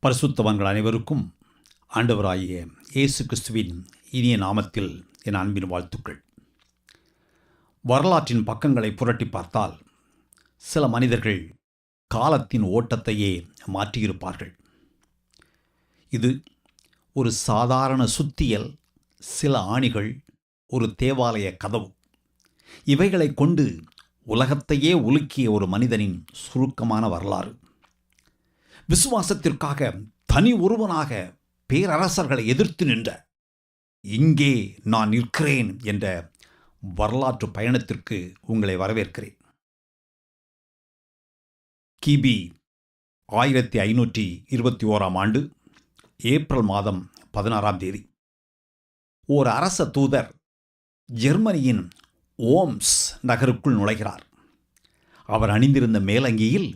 பரிசுத்தவான்கள் அனைவருக்கும் ஆண்டவராகிய இயேசு கிறிஸ்துவின் இனிய நாமத்தில் என் அன்பின் வாழ்த்துக்கள். வரலாற்றின் பக்கங்களை புரட்டி பார்த்தால் சில மனிதர்கள் காலத்தின் ஓட்டத்தையே மாற்றியிருப்பார்கள். இது ஒரு சாதாரண சுத்தியல், சில ஆணிகள், ஒரு தேவாலய கதவு, இவைகளை கொண்டு உலகத்தையே உலுக்கிய ஒரு மனிதனின் சுருக்கமான வரலாறு. விசுவாசத்திற்காக தனி ஒருவனாக பேரரசர்களை எதிர்த்து நின்ற இங்கே நான் நிற்கிறேன் என்ற வரலாற்று பயணத்திற்கு உங்களை வரவேற்கிறேன். கிபி 1521 ஏப்ரல் மாதம் 16 ஓர் அரச தூதர் ஜெர்மனியின் ஓம்ஸ் நகருக்குள் நுழைகிறார். அவர் அணிந்திருந்த மேலங்கியில்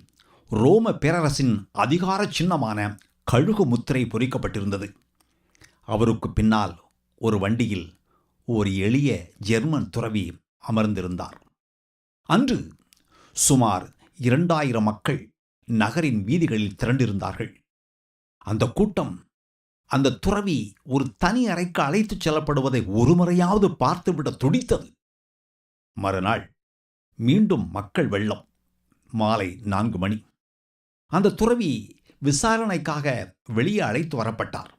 ரோம பேரரசின் அதிகார சின்னமான கழுகு முத்திரை பொறிக்கப்பட்டிருந்தது. அவருக்கு பின்னால் ஒரு வண்டியில் ஒரு எளிய ஜெர்மன் துறவி அமர்ந்திருந்தார். அன்று சுமார் 2000 மக்கள் நகரின் வீதிகளில் திரண்டிருந்தார்கள். அந்த கூட்டம் அந்த துறவி ஒரு தனி அறைக்கு அழைத்துச் செல்லப்படுவதை ஒருமுறையாவது பார்த்துவிட துடித்தது. மறுநாள் மீண்டும் மக்கள் வெள்ளம். மாலை 4 மணி. அந்த துறவி விசாரணைக்காக வெளியே அழைத்து வரப்பட்டார்.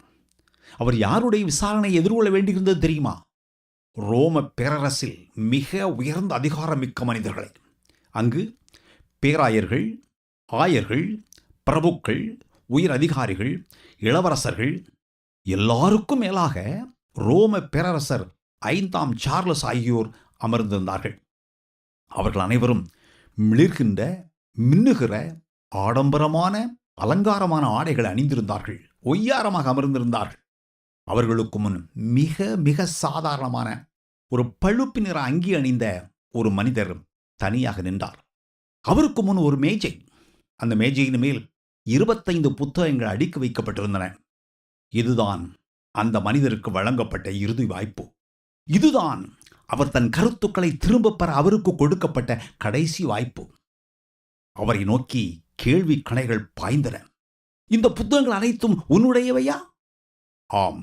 அவர் யாருடைய விசாரணை எதிர்கொள்ள வேண்டியிருந்தது தெரியுமா? ரோம பேரரசில் மிக உயர்ந்த அதிகாரமிக்க மனிதர்களை. அங்கு பேராயர்கள், ஆயர்கள், பிரபுக்கள், உயர் அதிகாரிகள், இளவரசர்கள், எல்லாருக்கும் மேலாக ரோம பேரரசர் 5ஆம் சார்லஸ் ஆகியோர் அமர்ந்திருந்தார்கள். அவர்கள் அனைவரும் மிளிர்கின்ற, மின்னுகிற, ஆடம்பரமான, அலங்காரமான ஆடைகளை அணிந்திருந்தார்கள். ஒய்யாரமாக அமர்ந்திருந்தார்கள். அவர்களுக்கு முன் மிக மிக சாதாரணமான ஒரு பழுப்பு நிற அங்கி அணிந்த ஒரு மனிதர் தனியாக நின்றார். அவருக்கு முன் ஒரு மேஜை. அந்த மேஜையின் மேல் 25 புத்தகங்கள் அடுக்கி வைக்கப்பட்டிருந்தன. இதுதான் அந்த மனிதருக்கு வழங்கப்பட்ட இறுதி வாய்ப்பு. இதுதான் அவர் தன் கருத்துக்களை திரும்பப் பெற அவருக்கு கொடுக்கப்பட்ட கடைசி வாய்ப்பு. அவரை நோக்கி கேள்வி கணைகள் பாய்ந்தன. இந்த புத்தகங்கள் அனைத்தும் உன்னுடையவையா? ஆம்,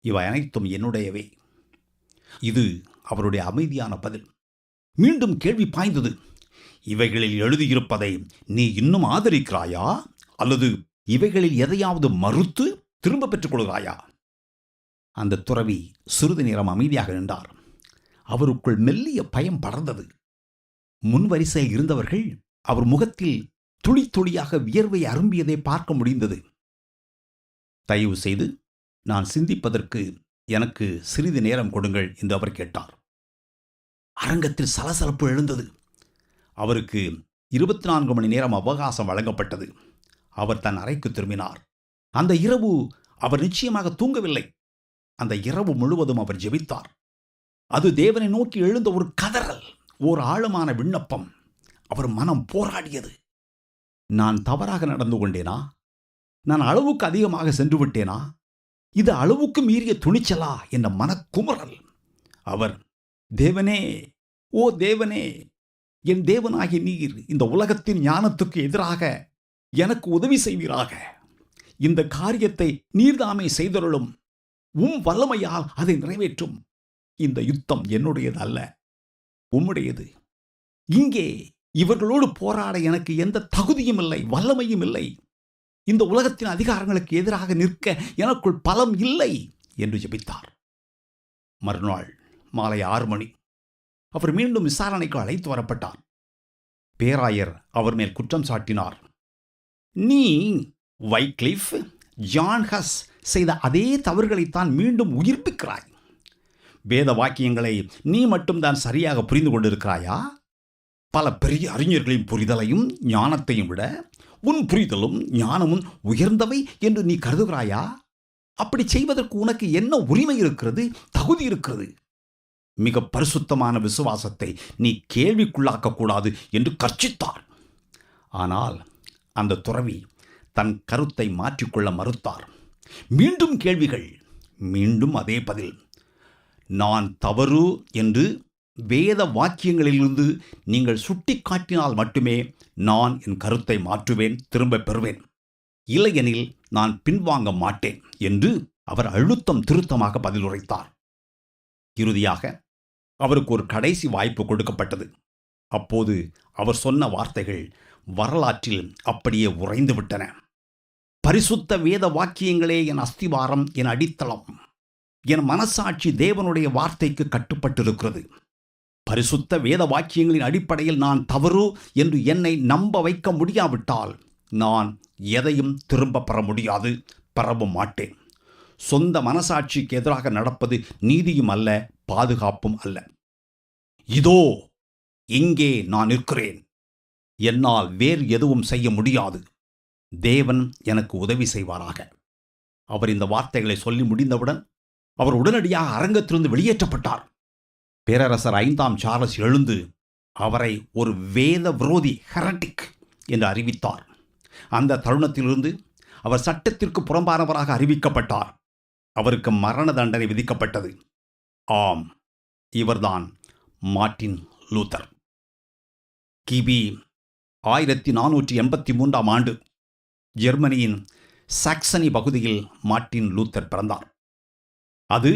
இவை அனைத்தும் என்னுடையவை. இது அவருடைய அமைதியான பதில். மீண்டும் கேள்வி பாய்ந்தது. இவைகளில் எழுதியிருப்பதை நீ இன்னும் ஆதரிக்கிறாயா, அல்லது இவைகளில் எதையாவது மறுத்து திரும்ப பெற்றுக் கொள்கிறாயா? அந்த துறவி சிறிது நேரம் அமைதியாக நின்றார். அவருக்குள் மெல்லிய பயம் படர்ந்தது. முன்வரிசையில் இருந்தவர்கள் அவர் முகத்தில் துளி துளியாக வியர்வை அரும்பியதை பார்க்க முடிந்தது. தயவு செய்து நான் சிந்திப்பதற்கு எனக்கு சிறிது நேரம் கொடுங்கள் என்று அவர் கேட்டார். அரங்கத்தில் சலசலப்பு எழுந்தது. அவருக்கு 24 மணி நேரம் அவகாசம் வழங்கப்பட்டது. அவர் தன் அறைக்கு திரும்பினார். அந்த இரவு அவர் நிச்சயமாக தூங்கவில்லை. அந்த இரவு முழுவதும் அவர் ஜெபித்தார். அது தேவனை நோக்கி எழுந்த ஒரு கதறல், ஓர் ஆழமான விண்ணப்பம். அவர் மனம் போராடியது. நான் தவறாக நடந்து கொண்டேனா? நான் அளவுக்கு அதிகமாக சென்று விட்டேனா? இது அளவுக்கு மீறிய துணிச்சலா என்ற மனக்குமுறல். அவர், தேவனே, ஓ தேவனே, என் தேவனாகிய நீர் இந்த உலகத்தின் ஞானத்துக்கு எதிராக எனக்கு உதவி செய்வீராக. இந்த காரியத்தை நீர்தாமே செய்தருளும். வல்லமையால் அதை நிறைவேற்றும். இந்த யுத்தம் என்னுடையது அல்ல, உம்முடையது. இங்கே இவர்களோடு போராட எனக்கு எந்த தகுதியும் இல்லை, வல்லமையும் இல்லை. இந்த உலகத்தின் அதிகாரங்களுக்கு எதிராக நிற்க எனக்குள் பலம் இல்லை என்று ஜெபித்தார். மறுநாள் மாலை 6 மணி அவர் மீண்டும் விசாரணைக்கு அழைத்து வரப்பட்டார். பேராயர் அவர் மேல் குற்றம் சாட்டினார். நீ வைக்லிஃப், ஜான் ஹஸ் செய்த அதே தவறுகளைத்தான் மீண்டும் உயிர்ப்பிக்கிறாய். வேத வாக்கியங்களை நீ மட்டும்தான் சரியாக புரிந்து கொண்டிருக்கிறாயா? பல பெரிய அறிஞர்களின் புரிதலையும் ஞானத்தையும் விட உன் புரிதலும் ஞானமும் உயர்ந்தவை என்று நீ கருதுகிறாயா? அப்படி செய்வதற்கு உனக்கு என்ன உரிமை இருக்கிறது, தகுதி இருக்கிறது? மிக பரிசுத்தமான விசுவாசத்தை நீ கேள்விக்குள்ளாக்கக்கூடாது என்று கர்ச்சித்தார். ஆனால் அந்த துறவி தன் கருத்தை மாற்றிக்கொள்ள மறுத்தார். மீண்டும் கேள்விகள், மீண்டும் அதே பதில். நான் தவறு என்று வேத வாக்கியங்களிலிருந்து நீங்கள் சுட்டி காட்டினால் மட்டுமே நான் என் கருத்தை மாற்றுவேன், திரும்ப பெறுவேன். இல்லையெனில் நான் பின்வாங்க மாட்டேன் என்று அவர் அழுத்தம் திருத்தமாக பதிலுரைத்தார். இறுதியாக அவருக்கு ஒரு கடைசி வாய்ப்பு கொடுக்கப்பட்டது. அப்போது அவர் சொன்ன வார்த்தைகள் வரலாற்றில் அப்படியே உறைந்து விட்டன. பரிசுத்த வேத வாக்கியங்களே என் அஸ்திவாரம், என் அடித்தளம். என் மனசாட்சி தேவனுடைய வார்த்தைக்கு கட்டுப்பட்டிருக்கிறது. பரிசுத்த வேத வாக்கியங்களின் அடிப்படையில் நான் தவறு என்று என்னை நம்ப வைக்க முடியாவிட்டால் நான் எதையும் திரும்ப பெற முடியாது, பெறவும் மாட்டேன். சொந்த மனசாட்சிக்கு எதிராக நடப்பது நீதியும் அல்ல, பாதுகாப்பும் அல்ல. இதோ இங்கே நான் நிற்கிறேன். என்னால் வேறு எதுவும் செய்ய முடியாது. தேவன் எனக்கு உதவி செய்வாராக. அவர் இந்த வார்த்தைகளை சொல்லி முடிந்தவுடன் அவர் உடனடியாக அரங்கத்திலிருந்து வெளியேற்றப்பட்டார். பேரரசர் 5ஆம் சார்லஸ் எழுந்து அவரை ஒரு வேத விரோதி, ஹெரட்டிக் என்று அறிவித்தார். அந்த தருணத்திலிருந்து அவர் சட்டத்திற்கு புறம்பானவராக அறிவிக்கப்பட்டார். அவருக்கு மரண தண்டனை விதிக்கப்பட்டது. ஆம், இவர்தான் மார்ட்டின் லூத்தர். கிபி 1483ஆம் ஆண்டு ஜெர்மனியின் சாக்சனி பகுதியில் மார்ட்டின் லூத்தர் பிறந்தார். அது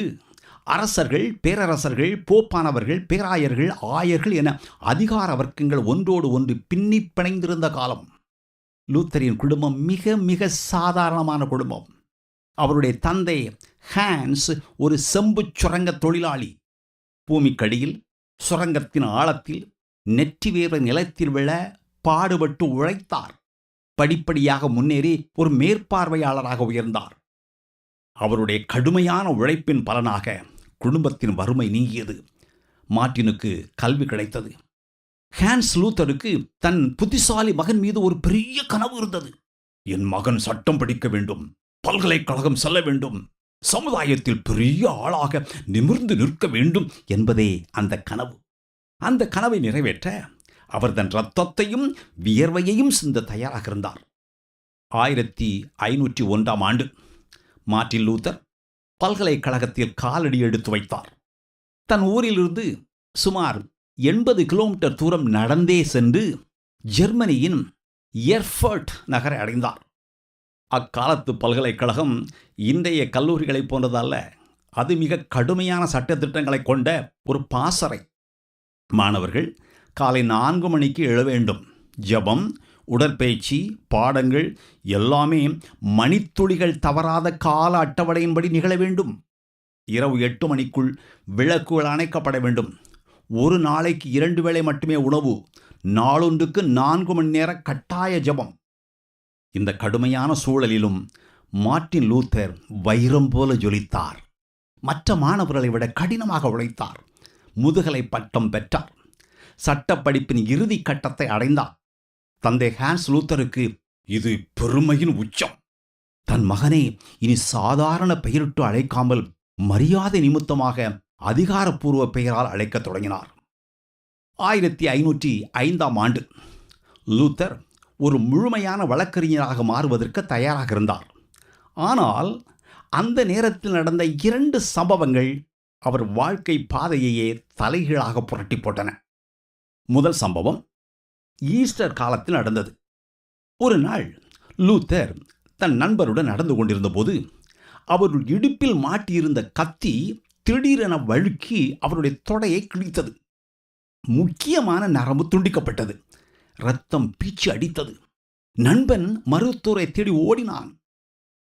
அரசர்கள், பேரரசர்கள், போப்பானவர்கள், பேராயர்கள், ஆயர்கள் என அதிகார வர்க்கங்கள் ஒன்றோடு ஒன்று பின்னி பிணைந்திருந்த காலம். லூத்தரின் குடும்பம் மிக மிக சாதாரணமான குடும்பம். அவருடைய தந்தை ஹான்ஸ் ஒரு செம்பு சுரங்க தொழிலாளி. பூமிக்கடியில் சுரங்கத்தின் ஆழத்தில் நெற்றி வேர்வை நிலத்தில் விழ பாடுபட்டு உழைத்தார். படிப்படியாக முன்னேறி ஒரு மேற்பார்வையாளராக உயர்ந்தார். அவருடைய கடுமையான உழைப்பின் பலனாக குடும்பத்தின் வறுமை நீங்கியது. மார்ட்டினுக்கு கல்வி கிடைத்தது. ஹான்ஸ் லூத்தருக்கு தன் புத்திசாலி மகன் மீது ஒரு பெரிய கனவு இருந்தது. என் மகன் சட்டம் படிக்க வேண்டும், பல்கலைக்கழகம் செல்ல வேண்டும், சமுதாயத்தில் பெரிய ஆளாக நிமிர்ந்து நிற்க வேண்டும் என்பதே அந்த கனவு. அந்த கனவை நிறைவேற்ற அவர் தன் இரத்தத்தையும் வியர்வையையும் சிந்த தயாராக இருந்தார். 1501ஆம் ஆண்டு மார்ட்டின் லூத்தர் பல்கலைக்கழகத்தில் காலடி எடுத்து வைத்தார். தன் ஊரிலிருந்து சுமார் 80 கிலோமீட்டர் தூரம் நடந்தே சென்று ஜெர்மனியின் எர்ஃபர்ட் நகரை அடைந்தார். அக்காலத்து பல்கலைக்கழகம் இன்றைய கல்லூரிகளைப் போன்றதல்ல. அது மிக கடுமையான சட்டத்திட்டங்களை கொண்ட ஒரு பாசறை. மாணவர்கள் காலை 4 மணிக்கு எழ வேண்டும். ஜெபம், உடற்பயிற்சி, பாடங்கள் எல்லாமே மணித்துளிகள் தவறாத கால அட்டவணையின்படி நிகழ வேண்டும். இரவு 8 மணிக்குள் விளக்குகள் அணைக்கப்பட வேண்டும். ஒரு நாளைக்கு 2 வேளை மட்டுமே உணவு. நாளொன்றுக்கு 4 மணி நேர கட்டாய ஜெபம். இந்த கடுமையான சூழலிலும் மார்ட்டின் லூத்தர் வைரம் போல ஜொலித்தார். மற்ற மாணவர்களை விட கடினமாக உழைத்தார். முதுகலை பட்டம் பெற்றார். சட்டப்படிப்பின் இறுதி கட்டத்தை அடைந்தார். தந்தை ஹான்ஸ் லூத்தருக்கு இது பெருமையின் உச்சம். தன் மகனை இனி சாதாரண பெயரிட்டு அழைக்காமல் மரியாதை நிமித்தமாக அதிகாரப்பூர்வ பெயரால் அழைக்கத் தொடங்கினார். 1505ஆம் ஆண்டு லூத்தர் ஒரு முழுமையான வழக்கறிஞராக மாறுவதற்கு தயாராக இருந்தார். ஆனால் அந்த நேரத்தில் நடந்த 2 சம்பவங்கள் அவர் வாழ்க்கை பாதையையே தலைகீழாக புரட்டி போட்டன. முதல் சம்பவம் ஈஸ்டர் காலத்தில் நடந்தது. ஒரு நாள் லூத்தர் தன் நண்பருடன் நடந்து கொண்டிருந்த போது அவர் இடுப்பில் மாட்டியிருந்த கத்தி திடீரென வழுக்கி அவருடைய தொடையை கிழித்தது. முக்கியமான நரம்பு துண்டிக்கப்பட்டது. இரத்தம் பீச்சு அடித்தது. நண்பன் மருத்துவரை தேடி ஓடினான்.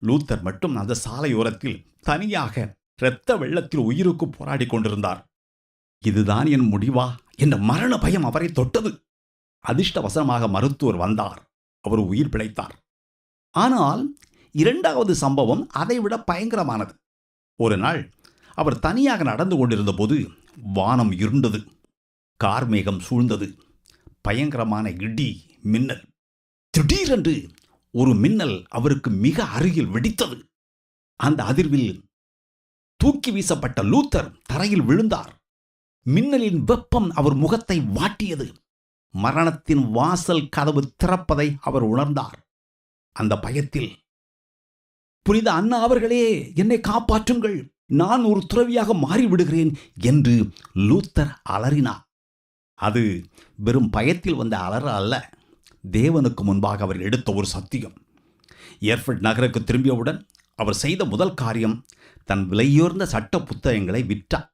லூத்தர் மட்டும் அந்த சாலையோரத்தில் தனியாக இரத்த வெள்ளத்தில் உயிருக்கு போராடி கொண்டிருந்தார். இதுதான் என் முடிவா என்ற மரண பயம் அவரை தொட்டது. அதிர்ஷ்டவசமாக மருத்துவர் வந்தார். அவர் உயிர் பிழைத்தார். ஆனால் 2வது சம்பவம் அதைவிட பயங்கரமானது. ஒரு நாள் அவர் தனியாக நடந்து கொண்டிருந்த போது வானம் இருண்டது. கார்மேகம் சூழ்ந்தது. பயங்கரமான இடி, மின்னல். திடீரென்று ஒரு மின்னல் அவருக்கு மிக அருகில் வெடித்தது. அந்த அதிர்வில் தூக்கி வீசப்பட்ட லூத்தர் தரையில் விழுந்தார். மின்னலின் வெப்பம் அவர் முகத்தை வாட்டியது. மரணத்தின் வாசல் கதவு திறப்பதை அவர் உணர்ந்தார். அந்த பயத்தில், புனித அண்ணா அவர்களே, என்னை காப்பாற்றுங்கள், நான் ஒரு துறவியாக மாறிவிடுகிறேன் என்று லூத்தர் அலறினார். அது வெறும் பயத்தில் வந்த அலற அல்ல, தேவனுக்கு முன்பாக அவர் எடுத்த ஒரு சத்தியம். எர்ஃபர்ட் நகருக்கு திரும்பியவுடன் அவர் செய்த முதல் காரியம் தன் விலையுயர்ந்த சட்ட புத்தகங்களை விற்றார்.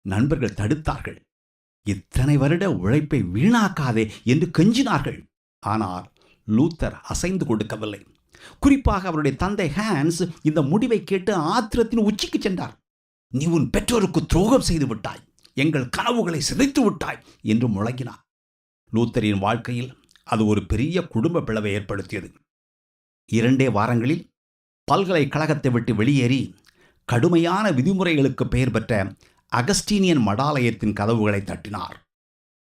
நண்பர்கள் தடுத்தார்கள். இத்தனை வருட உழைப்பை வீணாக்காதே என்று கெஞ்சினார்கள். ஆனால் லூத்தர் அசைந்து கொடுக்கவில்லை. குறிப்பாக அவருடைய தந்தை ஹான்ஸ் இந்த முடிவை கேட்டு ஆத்திரத்தின் உச்சிக்கு சென்றார். நீ உன் பெற்றோருக்கு துரோகம் செய்து விட்டாய், எங்கள் கனவுகளை சிதைத்து விட்டாய் என்று முழங்கினார். லூத்தரின் வாழ்க்கையில் அது ஒரு பெரிய குடும்ப பிளவை ஏற்படுத்தியது. 2 வாரங்களில் பல்கலைக்கழகத்தை விட்டு வெளியேறி கடுமையான விதிமுறைகளுக்கு பெயர் பெற்ற அகஸ்டீனியன் மடாலயத்தின் கதவுகளை தட்டினார்.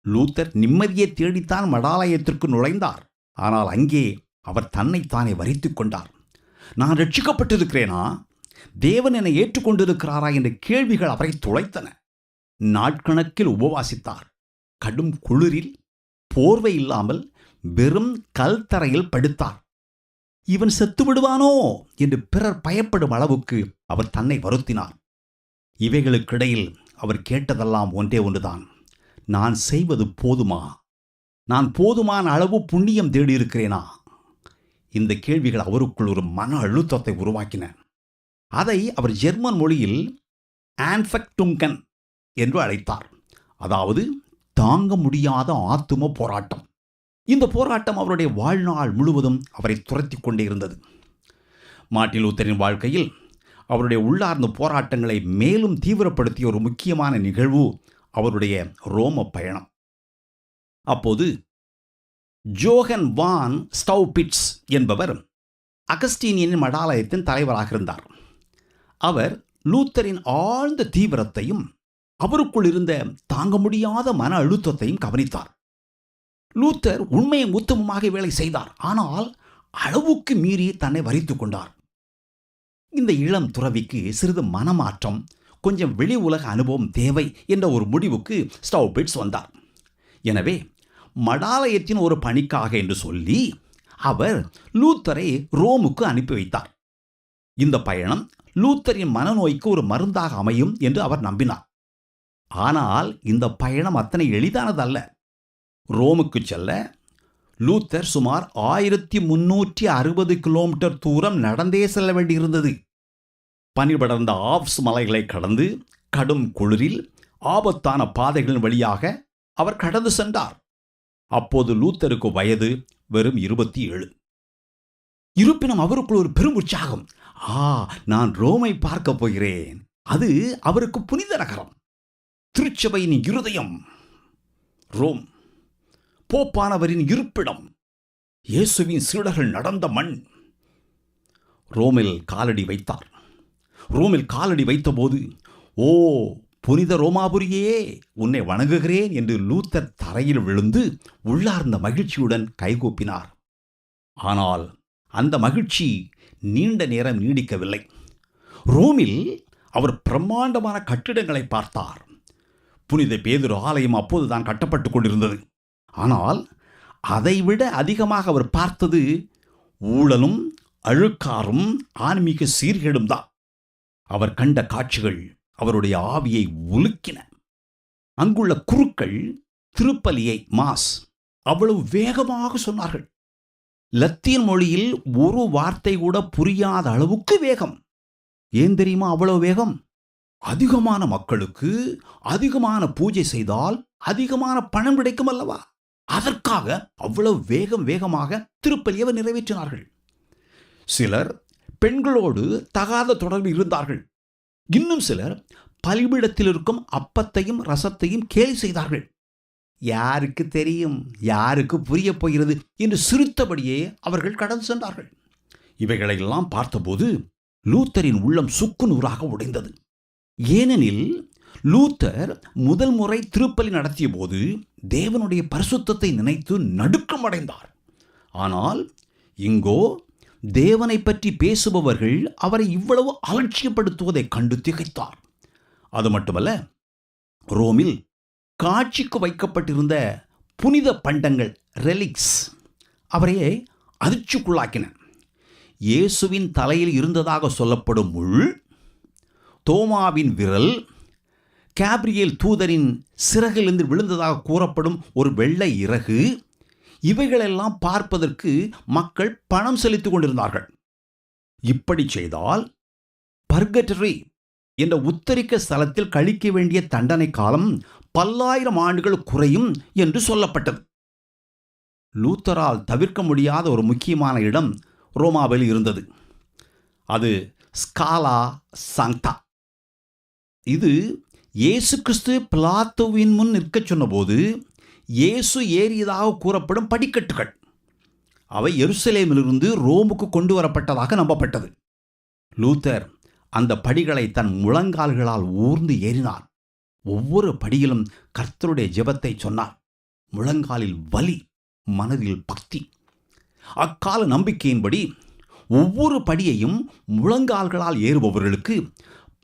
லூத்தர் நிம்மதியை தேடித்தான் மடாலயத்திற்கு நுழைந்தார். ஆனால் அங்கே அவர் தன்னைத்தானே வரித்து கொண்டார். நான் ரட்சிக்கப்பட்டிருக்கிறேனா, தேவன் என்னை ஏற்றுக்கொண்டிருக்கிறாரா என்ற கேள்விகள் அவரை துளைத்தன. நாட்கணக்கில் உபவாசித்தார். கடும் குளிரில் போர்வை இல்லாமல் வெறும் கல் தரையில் படுத்தார். இவன் செத்து விடுவானோ என்று பிறர் பயப்படும் அளவுக்கு அவர் தன்னை வருத்தினார். இவைகளுக்கிடையில் அவர் கேட்டதெல்லாம் ஒன்றே ஒன்றுதான். நான் செய்வது போதுமா? நான் போதுமான அளவு புண்ணியம் தேடியிருக்கிறேனா? இந்த கேள்விகள் அவருக்குள் ஒரு மன அழுத்தத்தை உருவாக்கின. அதை அவர் ஜெர்மன் மொழியில் ஆன்ஃபெக்டுங்கன் என்று அழைத்தார். அதாவது தாங்க முடியாத ஆத்தும போராட்டம். இந்த போராட்டம் அவருடைய வாழ்நாள் முழுவதும் அவரை துரத்தி கொண்டே இருந்தது. மார்ட்டின் லூத்தரின் வாழ்க்கையில் அவருடைய உள்ளார்ந்த போராட்டங்களை மேலும் தீவிரப்படுத்திய ஒரு முக்கியமான நிகழ்வு அவருடைய ரோம பயணம். அப்போது ஜோஹன் வான் ஸ்டவ்பிட்ஸ் என்பவர் அகஸ்டீனியன் மடாலயத்தின் தலைவராக இருந்தார். அவர் லூத்தரின் ஆழ்ந்த தீவிரத்தையும் அவருக்குள் இருந்த தாங்க முடியாத மன அழுத்தத்தையும் கவனித்தார். லூத்தர் உண்மையை உத்தமமாக வேலை செய்தார். ஆனால் அளவுக்கு மீறி தன்னை வரித்து கொண்டார். இந்த இளம் துறவிக்கு சிறிது மனமாற்றம், கொஞ்சம் வெளி உலக அனுபவம் தேவை என்ற ஒரு முடிவுக்கு ஸ்டவ்பிட்ஸ் வந்தார். எனவே மடாலயத்தின் ஒரு பணிக்காக என்று சொல்லி அவர் லூத்தரை ரோமுக்கு அனுப்பி வைத்தார். இந்த பயணம் லூத்தரின் மனநோய்க்கு ஒரு மருந்தாக அமையும் என்று அவர் நம்பினார். ஆனால் இந்த பயணம் அத்தனை எளிதானதல்ல. ரோமுக்கு செல்ல லூத்தர் சுமார் 1360 கிலோமீட்டர் தூரம் நடந்தே செல்ல வேண்டியிருந்தது. பனிபடர்ந்த ஆப்ஸ் மலைகளை கடந்து கடும் குளிரில் ஆபத்தான பாதைகளின் வழியாக அவர் கடந்து சென்றார். அப்போது லூத்தருக்கு வயது வெறும் 27. இருப்பினும் அவருக்குள் ஒரு பெரும் உற்சாகம். நான் ரோமை பார்க்க போகிறேன். அது அவருக்கு புனித நகரம், திருச்சபையின் இருதயம் ரோம், போப்பானவரின் இருப்பிடம், இயேசுவின் சீடர்கள் நடந்த மண். ரோமில் காலடி வைத்தார். ரோமில் காலடி வைத்தபோது, ஓ புனித ரோமாபுரியே, உன்னை வணங்குகிறேன் என்று லூத்தர் தரையில் விழுந்து உள்ளார்ந்த மகிழ்ச்சியுடன் கைகூப்பினார். ஆனால் அந்த மகிழ்ச்சி நீண்ட நேரம் நீடிக்கவில்லை. ரோமில் அவர் பிரம்மாண்டமான கட்டிடங்களை பார்த்தார். புனித பேதுரு ஆலயம் அப்போதுதான் கட்டப்பட்டு கொண்டிருந்தது. ஆனால் அதைவிட அதிகமாக அவர் பார்த்தது ஊழலும் அழுக்காரும் ஆன்மீக சீர்கேடும் தான். அவர் கண்ட காட்சிகள் அவருடைய ஆவியை உலுக்கின. அங்குள்ள குருக்கள் திருப்பலியை மாஸ் அவ்வளவு வேகமாக சொன்னார்கள். லத்தீன் மொழியில் ஒரு வார்த்தை கூட புரியாத அளவுக்கு வேகம். ஏன் தெரியுமா அவ்வளவு வேகம்? அதிகமான மக்களுக்கு அதிகமான பூஜை செய்தால் அதிகமான பணம் கிடைக்கும் அல்லவா? அதற்காக அவ்வளவு வேகமாக திருப்பலியை நிறைவேற்றினார்கள். சிலர் பெண்களோடு தகாத தொடர்பு இருந்தார்கள். இன்னும் சிலர் பலிபீடத்தில் இருக்கும் அப்பத்தையும் ரசத்தையும் கேலி செய்தார்கள். யாருக்கு தெரியும், யாருக்கு புரிய போகிறது என்று சிரித்தபடியே அவர்கள் கடந்து சென்றார்கள். இவைகளையெல்லாம் பார்த்தபோது லூத்தரின் உள்ளம் சுக்குநூறாக உடைந்தது. ஏனெனில் லூத்தர் முதல் முறை திருப்பலி நடத்திய போது தேவனுடைய பரிசுத்தத்தை நினைத்து நடுக்கம் அடைந்தார். ஆனால் இங்கோ தேவனை பற்றி பேசுபவர்கள் அவரை இவ்வளவு அலட்சியப்படுத்துவதை கண்டு திகைத்தார். அது மட்டுமல்ல, ரோமில் காட்சிக்கு வைக்கப்பட்டிருந்த புனித பண்டங்கள் ரெலிக்ஸ் அவரையே அதிர்ச்சிக்குள்ளாக்கின. இயேசுவின் தலையில் இருந்ததாக சொல்லப்படும் முள், தோமாவின் விரல், கேப்ரியேல் தூதரின் சிறகிலிருந்து விழுந்ததாக கூறப்படும் ஒரு வெள்ளை இறகு, இவைகளெல்லாம் பார்ப்பதற்கு மக்கள் பணம் செலுத்திக் கொண்டிருந்தார்கள். இப்படி செய்தால் பர்கட்டரி என்ற உத்தரிக்க ஸ்தலத்தில் கழிக்க வேண்டிய தண்டனை காலம் 1000 ஆண்டுகள் குறையும் என்று சொல்லப்பட்டது. லூத்தரால் தவிர்க்க முடியாத ஒரு முக்கியமான இடம் ரோமாவில் இருந்தது. அது ஸ்காலா சாங்டா. இது இயேசு கிறிஸ்து பிலாத்துவின் முன் நிற்கச் சொன்னபோது இயேசு ஏறியதாக கூறப்படும் படிக்கட்டுகள். அவை எருசலேமிலிருந்து ரோமுக்கு கொண்டு வரப்பட்டதாக நம்பப்பட்டது. லூத்தர் அந்த படிகளை தன் முழங்கால்களால் ஊர்ந்து ஏறினார். ஒவ்வொரு படியிலும் கர்த்தருடைய ஜெபத்தை சொன்னார். முழங்காலில் வலி, மனதில் பக்தி. அக்கால நம்பிக்கையின்படி ஒவ்வொரு படியையும் முழங்கால்களால் ஏறுபவர்களுக்கு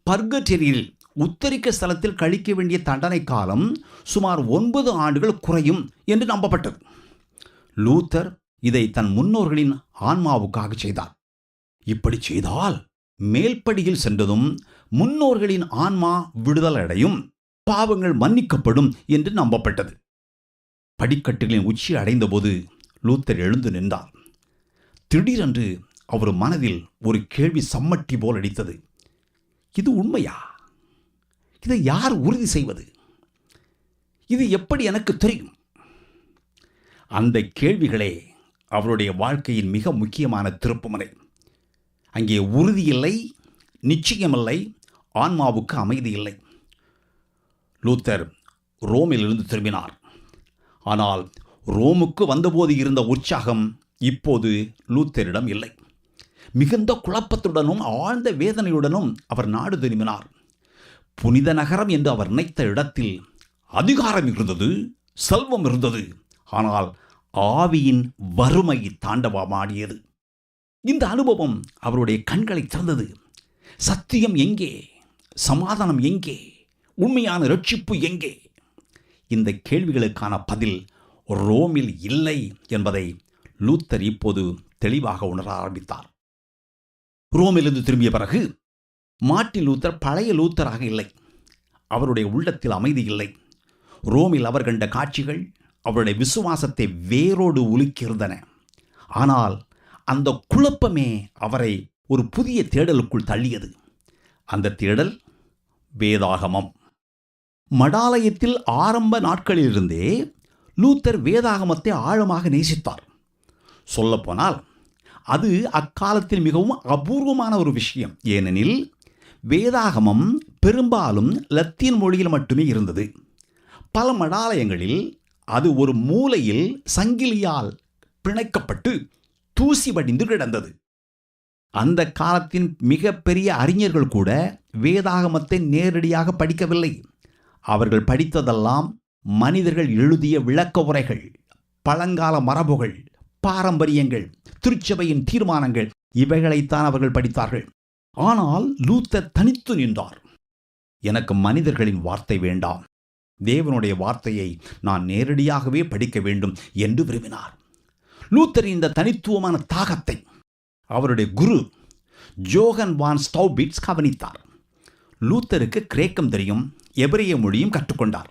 பர்கட்டரியில் உத்தரிக்க ஸ்தலத்தில் கழிக்க வேண்டிய தண்டனை காலம் சுமார் 9 ஆண்டுகள் குறையும் என்று நம்பப்பட்டது. லூத்தர் இதை தன் முன்னோர்களின் ஆன்மாவுக்காக செய்தார். இப்படி செய்தால் மேல்படியில் சென்றதும் முன்னோர்களின் ஆன்மா விடுதலை அடையும், பாவங்கள் மன்னிக்கப்படும் என்று நம்பப்பட்டது. படிக்கட்டுகளின் உச்சி அடைந்தபோது லூத்தர் எழுந்து நின்றார். திடீரென்று அவர் மனதில் ஒரு கேள்வி சம்மட்டி போல் அடித்தது. இது உண்மையா? இதை யார் உறுதி செய்வது? இது எப்படி எனக்கு தெரியும்? அந்த கேள்விகளே அவருடைய வாழ்க்கையின் மிக முக்கியமான திருப்புமுனை. அங்கே உறுதி இல்லை, நிச்சயமில்லை, ஆன்மாவுக்கு அமைதி இல்லை. லூத்தர் ரோமிலிருந்து திரும்பினார். ஆனால் ரோமுக்கு வந்தபோது இருந்த உற்சாகம் இப்போது லூத்தரிடம் இல்லை. மிகுந்த குழப்பத்துடனும் ஆழ்ந்த வேதனையுடனும் அவர் நாடு திரும்பினார். புனித நகரம் என்று அவர் நினைத்த இடத்தில் அதிகாரம் இருந்தது, செல்வம் இருந்தது. ஆனால் ஆவியின் வறுமை தாண்டவமாடியது. இந்த அனுபவம் அவருடைய கண்களை திறந்தது. சத்தியம் எங்கே? சமாதானம் எங்கே? உண்மையான இரட்சிப்பு எங்கே? இந்த கேள்விகளுக்கான பதில் ரோமில் இல்லை என்பதை லூத்தர் இப்போது தெளிவாக உணர ஆரம்பித்தார். ரோமிலிருந்து திரும்பிய பிறகு மார்ட்டின் லூத்தர் பழைய லூத்தராக இல்லை. அவருடைய உள்ளத்தில் அமைதி இல்லை. ரோமில் அவர் கண்ட காட்சிகள் அவருடைய விசுவாசத்தை வேரோடு உலுக்கியிருந்தன. ஆனால் அந்த குழப்பமே அவரை ஒரு புதிய தேடலுக்குள் தள்ளியது. அந்த தேடல் வேதாகமம். மடாலயத்தில் ஆரம்ப நாட்களிலிருந்தே லூத்தர் வேதாகமத்தை ஆழமாக நேசித்தார். சொல்லப்போனால் அது அக்காலத்தில் மிகவும் அபூர்வமான ஒரு விஷயம். ஏனெனில் வேதாகமம் பெரும்பாலும் லத்தீன் மொழியில் மட்டுமே இருந்தது. பல மடாலயங்களில் அது ஒரு மூலையில் சங்கிலியால் பிணைக்கப்பட்டு தூசி படிந்து கிடந்தது. அந்த காலத்தின் மிகப்பெரிய அறிஞர்கள் கூட வேதாகமத்தை நேரடியாக படிக்கவில்லை. அவர்கள் படித்ததெல்லாம் மனிதர்கள் எழுதிய விளக்க உரைகள், பழங்கால மரபுகள், பாரம்பரியங்கள், திருச்சபையின் தீர்மானங்கள், இவைகளைத்தான் அவர்கள் படித்தார்கள். ஆனால் லூத்தர் தனித்து நின்றார். எனக்கு மனிதர்களின் வார்த்தை வேண்டாம், தேவனுடைய வார்த்தையை நான் நேரடியாகவே படிக்க வேண்டும் என்று விரும்பினார். லூத்தரின் இந்த தனித்துவமான தாகத்தை அவருடைய குரு ஜோகன் வான் ஸ்டௌபிட்ஸ் கவனித்தார். லூத்தருக்கு கிரேக்கம் தெரியும், எபிரேய மொழியும் கற்றுக்கொண்டார்.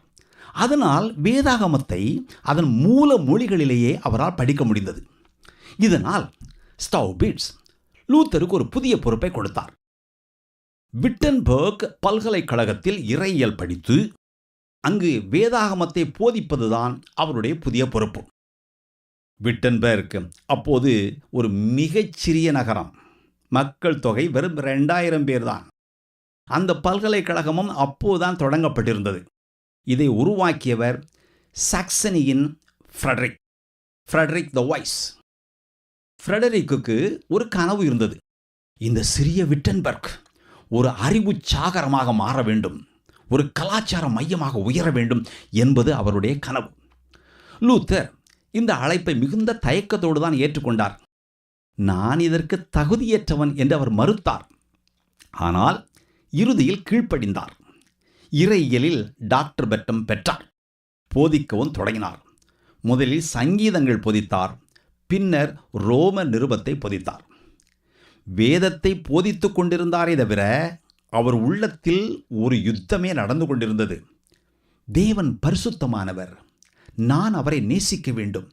அதனால் வேதாகமத்தை அதன் மூல மொழிகளிலேயே அவரால் படிக்க முடிந்தது. இதனால் ஸ்டௌபிட்ஸ் லூத்தருக்கு ஒரு புதிய பொறுப்பை கொடுத்தார். விட்டன்பர்க் பல்கலைக்கழகத்தில் இறையியல் படித்து அங்கு வேதாகமத்தை போதிப்பதுதான் அவருடைய புதிய பொறுப்பு. விட்டன்பர்க் அப்போது ஒரு மிகச்சிறிய நகரம். மக்கள் தொகை வெறும் 2000 பேர் தான். அந்த பல்கலைக்கழகமும் அப்போதுதான் தொடங்கப்பட்டிருந்தது. இதை உருவாக்கியவர் சாக்சனியின் ஃப்ரெடரிக் த வைஸ். ஃப்ரெடரிக்கு ஒரு கனவு இருந்தது. இந்த சிறிய விட்டன்பர்க் ஒரு அறிவு சாகரமாக மாற வேண்டும், ஒரு கலாச்சார மையமாக உயர வேண்டும் என்பது அவருடைய கனவு. லூத்தர் இந்த அழைப்பை மிகுந்த தயக்கத்தோடு தான் ஏற்றுக்கொண்டார். நான் இதற்கு தகுதியற்றவன் என்று அவர் மறுத்தார். ஆனால் இறுதியில் கீழ்ப்படிந்தார். இறையியலில் டாக்டர் பட்டம் பெற்றார். போதிக்கவும் தொடங்கினார். முதலில் சங்கீதங்கள் போதித்தார். பின்னர் ரோம நிருபத்தை போதித்தார். வேதத்தை போதித்து கொண்டிருந்தாரே தவிர அவர் உள்ளத்தில் ஒரு யுத்தமே நடந்து கொண்டிருந்தது. தேவன் பரிசுத்தமானவர், நான் அவரை நேசிக்க வேண்டும்.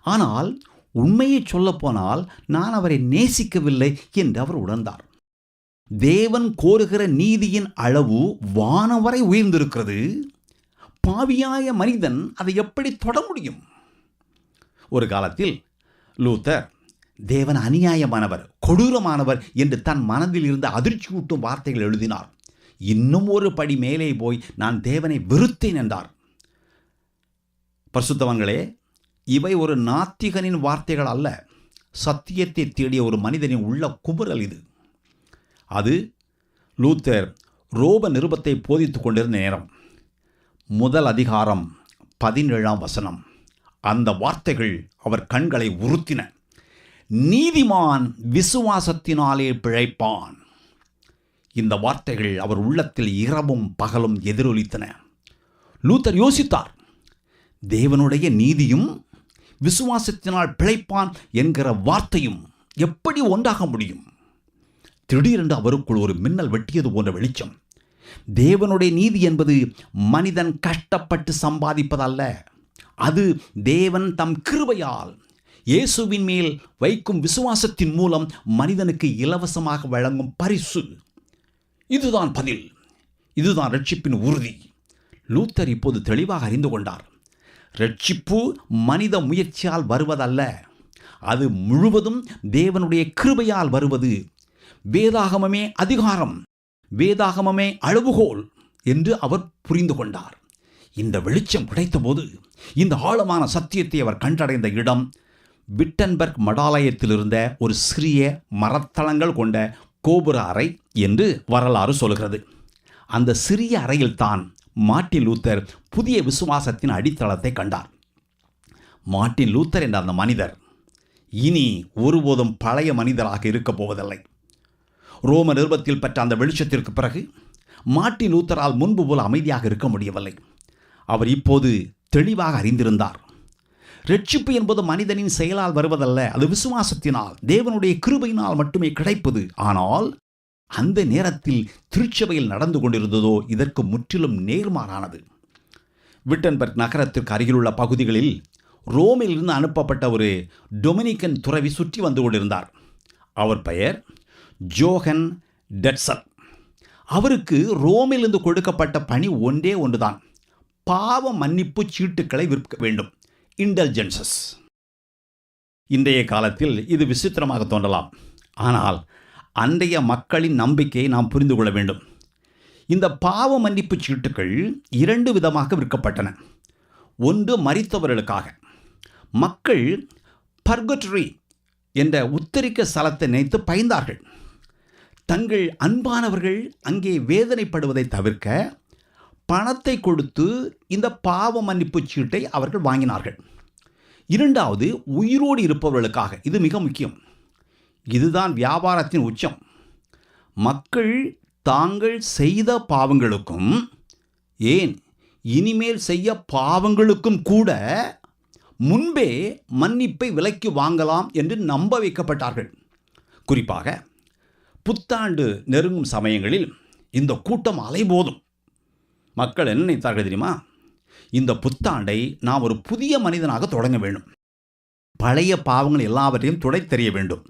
ஆனால் உண்மையை சொல்லப்போனால் நான் அவரை நேசிக்கவில்லை என்று அவர் உணர்ந்தார். தேவன் கோருகிற நீதியின் அளவு வானம் வரை உயர்ந்திருக்கிறது. பாவியாய மனிதன் அதை எப்படி தொட முடியும்? ஒரு காலத்தில் லூத்தர் தேவன் அநியாயமானவர், கொடூரமானவர் என்று தன் மனதில் இருந்த அதிர்ச்சியூட்டும் வார்த்தைகள் எழுதினார். இன்னும் ஒரு படி மேலே போய் நான் தேவனை வெறுத்தேன் என்றார். பரிசுத்தவான்களே, இவை ஒரு நாத்திகனின் வார்த்தைகள் அல்ல. சத்தியத்தை தேடிய ஒரு மனிதனின் உள்ள குமுறல் இது. அது லூத்தர் ரோம நிருபத்தை போதித்துக் கொண்டிருந்த நேரம். முதல் அதிகாரம் 17ஆம் வசனம். அந்த வார்த்தைகள் அவர் கண்களை உறுத்தின. நீதிமான் விசுவாசத்தினாலே பிழைப்பான். இந்த வார்த்தைகள் அவர் உள்ளத்தில் இரவும் பகலும் எதிரொலித்தன. லூத்தர் யோசித்தார், தேவனுடைய நீதியும் விசுவாசத்தினால் பிழைப்பான் என்கிற வார்த்தையும் எப்படி ஒன்றாக முடியும்? திடீரென்று அவருக்குள் ஒரு மின்னல் வெட்டியது போன்ற வெளிச்சம். தேவனுடைய நீதி என்பது மனிதன் கஷ்டப்பட்டு சம்பாதிப்பதல்ல. அது தேவன் தம் கிருபையால் இயேசுவின் மேல் வைக்கும் விசுவாசத்தின் மூலம் மனிதனுக்கு இலவசமாக வழங்கும் பரிசு. இதுதான் பதில். இதுதான் ரட்சிப்பின் உறுதி. லூத்தர் இப்போது தெளிவாக அறிந்து கொண்டார். ரட்சிப்பு மனித முயற்சியால் வருவதல்ல, அது முழுவதும் தேவனுடைய கிருபையால் வருவது. வேதாகமமே அதிகாரம், வேதாகமமே அளவுகோல் என்று அவர் புரிந்து கொண்டார். இந்த வெளிச்சம் கிடைத்தபோது இந்த ஆழமான சத்தியத்தை அவர் கண்டடைந்த இடம் விட்டன்பர்க் மடாலயத்தில் இருந்த ஒரு சிறிய மரத்தளங்கள் கொண்ட கோபுர அறை என்று வரலாறு சொல்கிறது. அந்த சிறிய அறையில்தான் மார்ட்டின் லூத்தர் புதிய விசுவாசத்தின் அடித்தளத்தை கண்டார். மார்ட்டின் லூத்தர் என்ற அந்த மனிதர் இனி ஒருபோதும் பழைய மனிதராக இருக்கப் போவதில்லை. ரோம நிருபத்தில் பெற்ற அந்த வெளிச்சத்திற்கு பிறகு மார்ட்டின் லூத்தரால் முன்பு போல் அமைதியாக இருக்க முடியவில்லை. அவர் இப்போது தெளிவாக அறிந்திருந்தார். ரட்சிப்பு என்பது மனிதனின் செயலால் வருவதல்ல, அது விசுவாசத்தினால் தேவனுடைய கிருபையினால் மட்டுமே கிடைப்பது. ஆனால் அந்த நேரத்தில் திருச்சபையில் நடந்து கொண்டிருந்ததோ இதற்கு முற்றிலும் நேர்மாறானது. விட்டன்பர்க் நகரத்திற்கு அருகிலுள்ள பகுதிகளில் ரோமிலிருந்து அனுப்பப்பட்ட ஒரு டொமினிக்கன் துறவி சுற்றி வந்து கொண்டிருந்தார். அவர் பெயர் ஜோஹன் டெட்சல். அவருக்கு ரோமிலிருந்து கொடுக்கப்பட்ட பணி ஒன்றே ஒன்றுதான், பாவ மன்னிப்பு சீட்டுக்களை விற்க வேண்டும், இன்டெலிஜென்சஸ். இன்றைய காலத்தில் இது விசித்திரமாக தோன்றலாம், ஆனால் அன்றைய மக்களின் நம்பிக்கையை நாம் புரிந்து கொள்ள வேண்டும். இந்த பாவ மன்னிப்பு சீட்டுகள் 2 விதமாக விற்கப்பட்டன. ஒன்று மரித்தவர்களுக்காக. மக்கள் பர்கட்டரி என்ற உத்தரிக்க ஸ்தலத்தை நினைத்து பயந்தார்கள். தங்கள் அன்பானவர்கள் அங்கே வேதனைப்படுவதை தவிர்க்க பணத்தை கொடுத்து இந்த பாவ மன்னிப்பு சீட்டை அவர்கள் வாங்கினார்கள். இரண்டாவது, உயிரோடு இருப்பவர்களுக்காக. இது மிக முக்கியம். இதுதான் வியாபாரத்தின் உச்சம். மக்கள் தாங்கள் செய்த பாவங்களுக்கும், ஏன் இனிமேல் செய்ய பாவங்களுக்கும் கூட முன்பே மன்னிப்பை விலைக்கு வாங்கலாம் என்று நம்ப வைக்கப்பட்டார்கள். குறிப்பாக புத்தாண்டு நெருங்கும் சமயங்களில் இந்த கூட்டம் அலைபோதும். மக்கள் என்ன நினைத்தார்கள் தெரியுமா? இந்த புத்தாண்டை நாம் ஒரு புதிய மனிதனாக தொடங்க வேண்டும், பழைய பாவங்கள் எல்லாவற்றையும் துடைத்தெறிய வேண்டும்.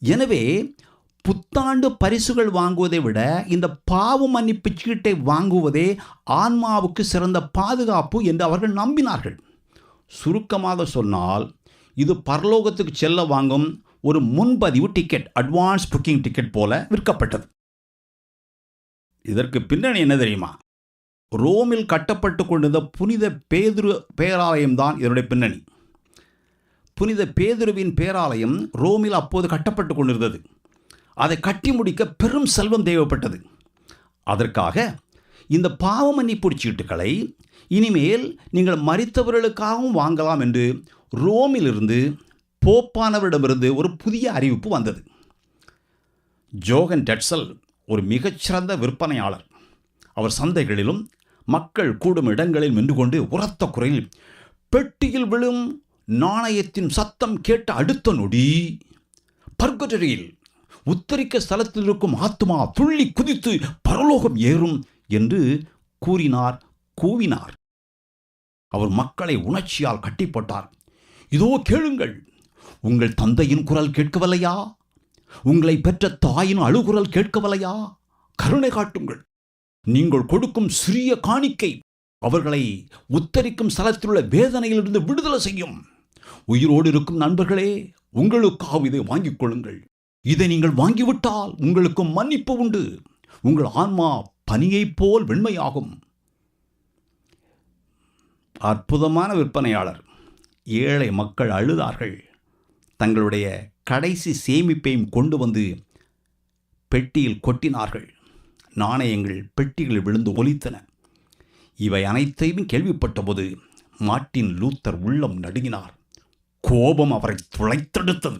எனவே புத்தாண்டு பரிசுகள் வாங்குவதை விட இந்த பாவ மன்னிப்பு சீட்டை வாங்குவதே ஆன்மாவுக்கு சிறந்த பாதுகாப்பு என்று அவர்கள் நம்பினார்கள். சுருக்கமாக சொன்னால் இது பரலோகத்துக்கு செல்ல வாங்கும் ஒரு முன்பதிவு டிக்கெட், அட்வான்ஸ் புக்கிங் டிக்கெட் போல விற்கப்பட்டது. இதற்கு பின்னணி என்ன தெரியுமா? ரோமில் கட்டப்பட்டு கொண்டிருந்த புனித பேதுரு பேராலயம்தான் இதனுடைய பின்னணி. புனித பேதுருவின் பேராலயம் ரோமில் அப்போது கட்டப்பட்டு கொண்டிருந்தது. அதை கட்டி முடிக்க பெரும் செல்வம் தேவைப்பட்டது. அதற்காக இந்த பாவ மன்னிப்பு சீட்டுகளை இனிமேல் நீங்கள் மரித்தவர்களுக்காகவும் வாங்கலாம் என்று ரோமிலிருந்து போப்பானவரிடமிருந்து ஒரு புதிய அறிவிப்பு வந்தது. ஜோகன் டெட்சல் ஒரு மிகச்சிறந்த விற்பனையாளர். அவர் சந்தைகளிலும் மக்கள் கூடும் இடங்களில் நின்று கொண்டு உரத்த குரலில் பெட்டியில் விழும் நாணயத்தின் சத்தம் கேட்ட அடுத்த நொடி பர்கட்டரியில் உத்தரிக்க ஸ்தலத்தில் இருக்கும் ஆத்மா துள்ளி குதித்து பரலோகம் ஏறும் என்று கூவினார். அவர் மக்களை உணர்ச்சியால் கட்டிப்பட்டார். இதோ கேளுங்கள், உங்கள் தந்தையின் குரல் கேட்கவில்லையா? உங்களை பெற்ற தாயின் அழுகுரல் கேட்கவில்லையா? கருணை காட்டுங்கள். நீங்கள் கொடுக்கும் சிறிய காணிக்கை அவர்களை உத்தரிக்கும் ஸ்தலத்திலுள்ள வேதனையிலிருந்து விடுதலை செய்யும். உயிரோடு இருக்கும் நண்பர்களே, உங்களுக்காக இதை வாங்கிக் கொள்ளுங்கள். இதை நீங்கள் வாங்கிவிட்டால் உங்களுக்கு மன்னிப்பு உண்டு. உங்கள் ஆன்மா பனியைப் போல் வெண்மையாகும். அற்புதமான விற்பனையாளர். ஏழை மக்கள் அழுதார்கள். தங்களுடைய கடைசி சேமிப்பையும் கொண்டு வந்து பெட்டியில் கொட்டினார்கள். நாணயங்கள் பெட்டிகளில் விழுந்து ஒலித்தன. இவை அனைத்தையும் கேள்விப்பட்டபோது மார்ட்டின் லூத்தர் உள்ளம் நடுங்கினார். கோபம் அவரை துளைத்தெடுத்தது.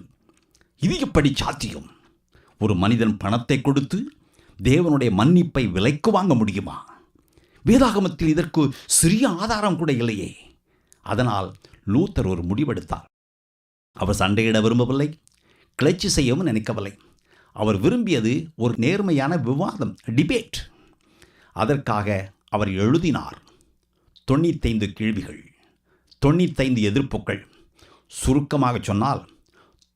இது எப்படி சாத்தியம்? ஒரு மனிதன் பணத்தை கொடுத்து தேவனுடைய மன்னிப்பை விலைக்கு வாங்க முடியுமா? வேதாகமத்தில் இதற்கு சிறிய ஆதாரம் கூட இல்லையே. அதனால் லூத்தர் ஒரு முடிவெடுத்தார். அவர் சண்டையிட விரும்பவில்லை, கிளர்ச்சி செய்யவும் நினைக்கவில்லை. அவர் விரும்பியது ஒரு நேர்மையான விவாதம், டிபேட். அதற்காக அவர் எழுதினார் 95 கேள்விகள், 95 எதிர்ப்புகள். சுருக்கமாக சொன்னால்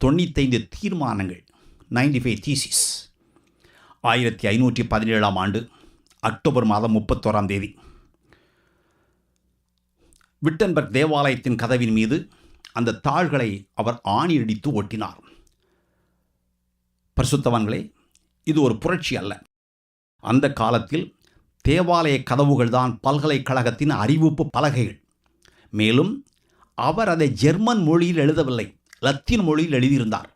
95 தீர்மானங்கள், 95 தீசிஸ். 1517ஆம் ஆண்டு அக்டோபர் மாதம் 31ஆம் தேதி விட்டன்பர்க் தேவாலயத்தின் கதவின் மீது அந்த தாள்களை அவர் ஆணியடித்து ஒட்டினார். பரிசுத்தவான்களே, இது ஒரு புரட்சி அல்ல. அந்த காலத்தில் தேவாலய கதவுகள் தான் பல்கலைக்கழகத்தின் அறிவிப்பு பலகைகள். மேலும் அவர் அதை ஜெர்மன் மொழியில் எழுதவில்லை, லத்தீன் மொழியில் எழுதியிருந்தார்.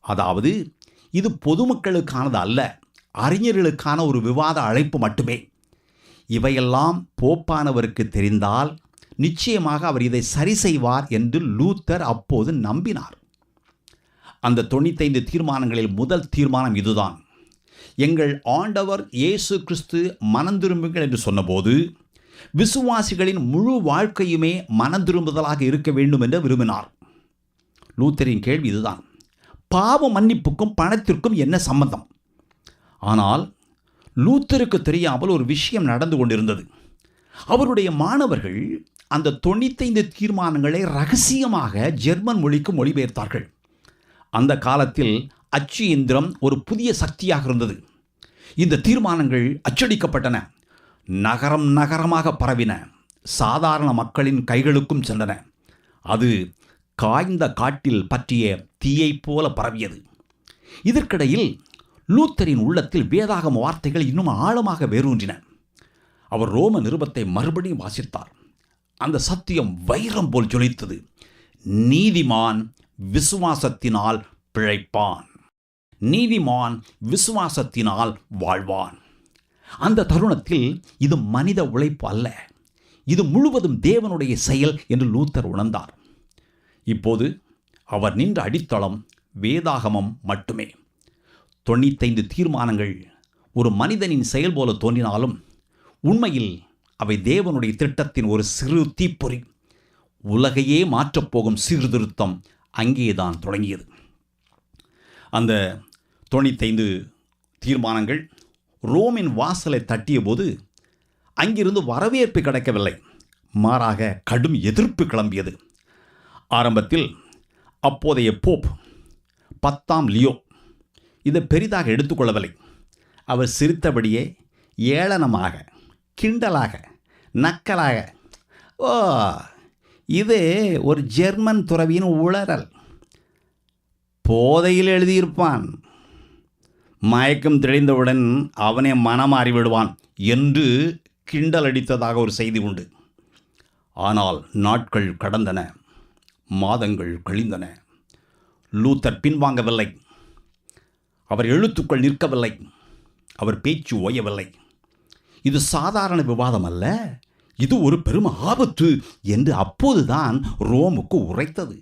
அதாவது இது பொதுமக்களுக்கானது அல்ல, அறிஞர்களுக்கான ஒரு விவாத அழைப்பு மட்டுமே. இவையெல்லாம் போப்பானவருக்கு தெரிந்தால் நிச்சயமாக அவர் இதை சரி செய்வார் என்று லூத்தர் அப்போது நம்பினார். அந்த 95 தீர்மானங்களில் முதல் தீர்மானம் இதுதான்: எங்கள் ஆண்டவர் இயேசு கிறிஸ்து மனந்திரும்புங்கள் என்று சொன்னபோது விசுவாசிகளின் முழு வாழ்க்கையுமே மனந்திரும்புதலாக இருக்க வேண்டும் என்று விரும்பினார். லூத்தரின் கேள்வி இதுதான்: பாவ மன்னிப்புக்கும் பணத்திற்கும் என்ன சம்பந்தம்? ஆனால் லூத்தருக்கு தெரியாமல் ஒரு விஷயம் நடந்து கொண்டிருந்தது. அவருடைய மாணவர்கள் அந்த 95 தீர்மானங்களை ரகசியமாக ஜெர்மன் மொழிக்கு மொழிபெயர்த்தார்கள். அந்த காலத்தில் அச்சு இயந்திரம் ஒரு புதிய சக்தியாக இருந்தது. இந்த தீர்மானங்கள் அச்சடிக்கப்பட்டன, நகரம் நகரமாக பரவின, சாதாரண மக்களின் கைகளுக்கும் சென்றன. அது காய்ந்த காட்டில் பற்றிய தீயைப் போல பரவியது. இதற்கிடையில் லூத்தரின் உள்ளத்தில் வேதாகம வார்த்தைகள் இன்னும் ஆழமாக வேரூன்றின. அவர் ரோம நிருபத்தை மறுபடியும் வாசித்தார். அந்த சத்தியம் வைரம் போல் ஜொலித்தது: நீதிமான் விசுவாசத்தினால் பிழைப்பான், நீதிமான் விசுவாசத்தினால் வாழ்வான். அந்த தருணத்தில் இது மனித உழைப்பு அல்ல, இது முழுவதும் தேவனுடைய செயல் என்று லூத்தர் உணர்ந்தார். இப்போது அவர் நின்ற அடித்தளம் வேதாகமம் மட்டுமே. 95 தீர்மானங்கள் ஒரு மனிதனின் செயல் போல தோன்றினாலும் உண்மையில் அவை தேவனுடைய திட்டத்தின் ஒரு சிறு தீப்பொறி. உலகையே மாற்றப்போகும் சீர்திருத்தம் அங்கேதான் தொடங்கியது. அந்த 95 தீர்மானங்கள் ரோமின் வாசலை தட்டிய போது அங்கிருந்து வரவேற்பு கிடைக்கவில்லை, மாறாக கடும் எதிர்ப்பு கிளம்பியது. ஆரம்பத்தில் அப்போதைய போப் 10ஆம் லியோ இதை பெரிதாக எடுத்துக்கொள்ளவில்லை. அவர் சிரித்தபடியே ஏளனமாக, கிண்டலாக, நக்கலாக, ஓ, இது ஒரு ஜெர்மன் துறவியின் உளறல், போதையில் எழுதியிருப்பான், மயக்கம் தெளிந்தவுடன் அவனே மனமாறிவிடுவான் என்று கிண்டல் அடித்ததாக ஒரு செய்தி உண்டு. ஆனால் நாட்கள் கடந்தன, மாதங்கள் கழிந்தன. லூத்தர் பின்வாங்கவில்லை. அவர் எழுத்துக்கள் நிற்கவில்லை, அவர் பேச்சு ஓயவில்லை. இது சாதாரண விவாதம் அல்ல, இது ஒரு பெரும் ஆபத்து என்று அப்போதுதான் ரோமுக்கு உரைத்தது.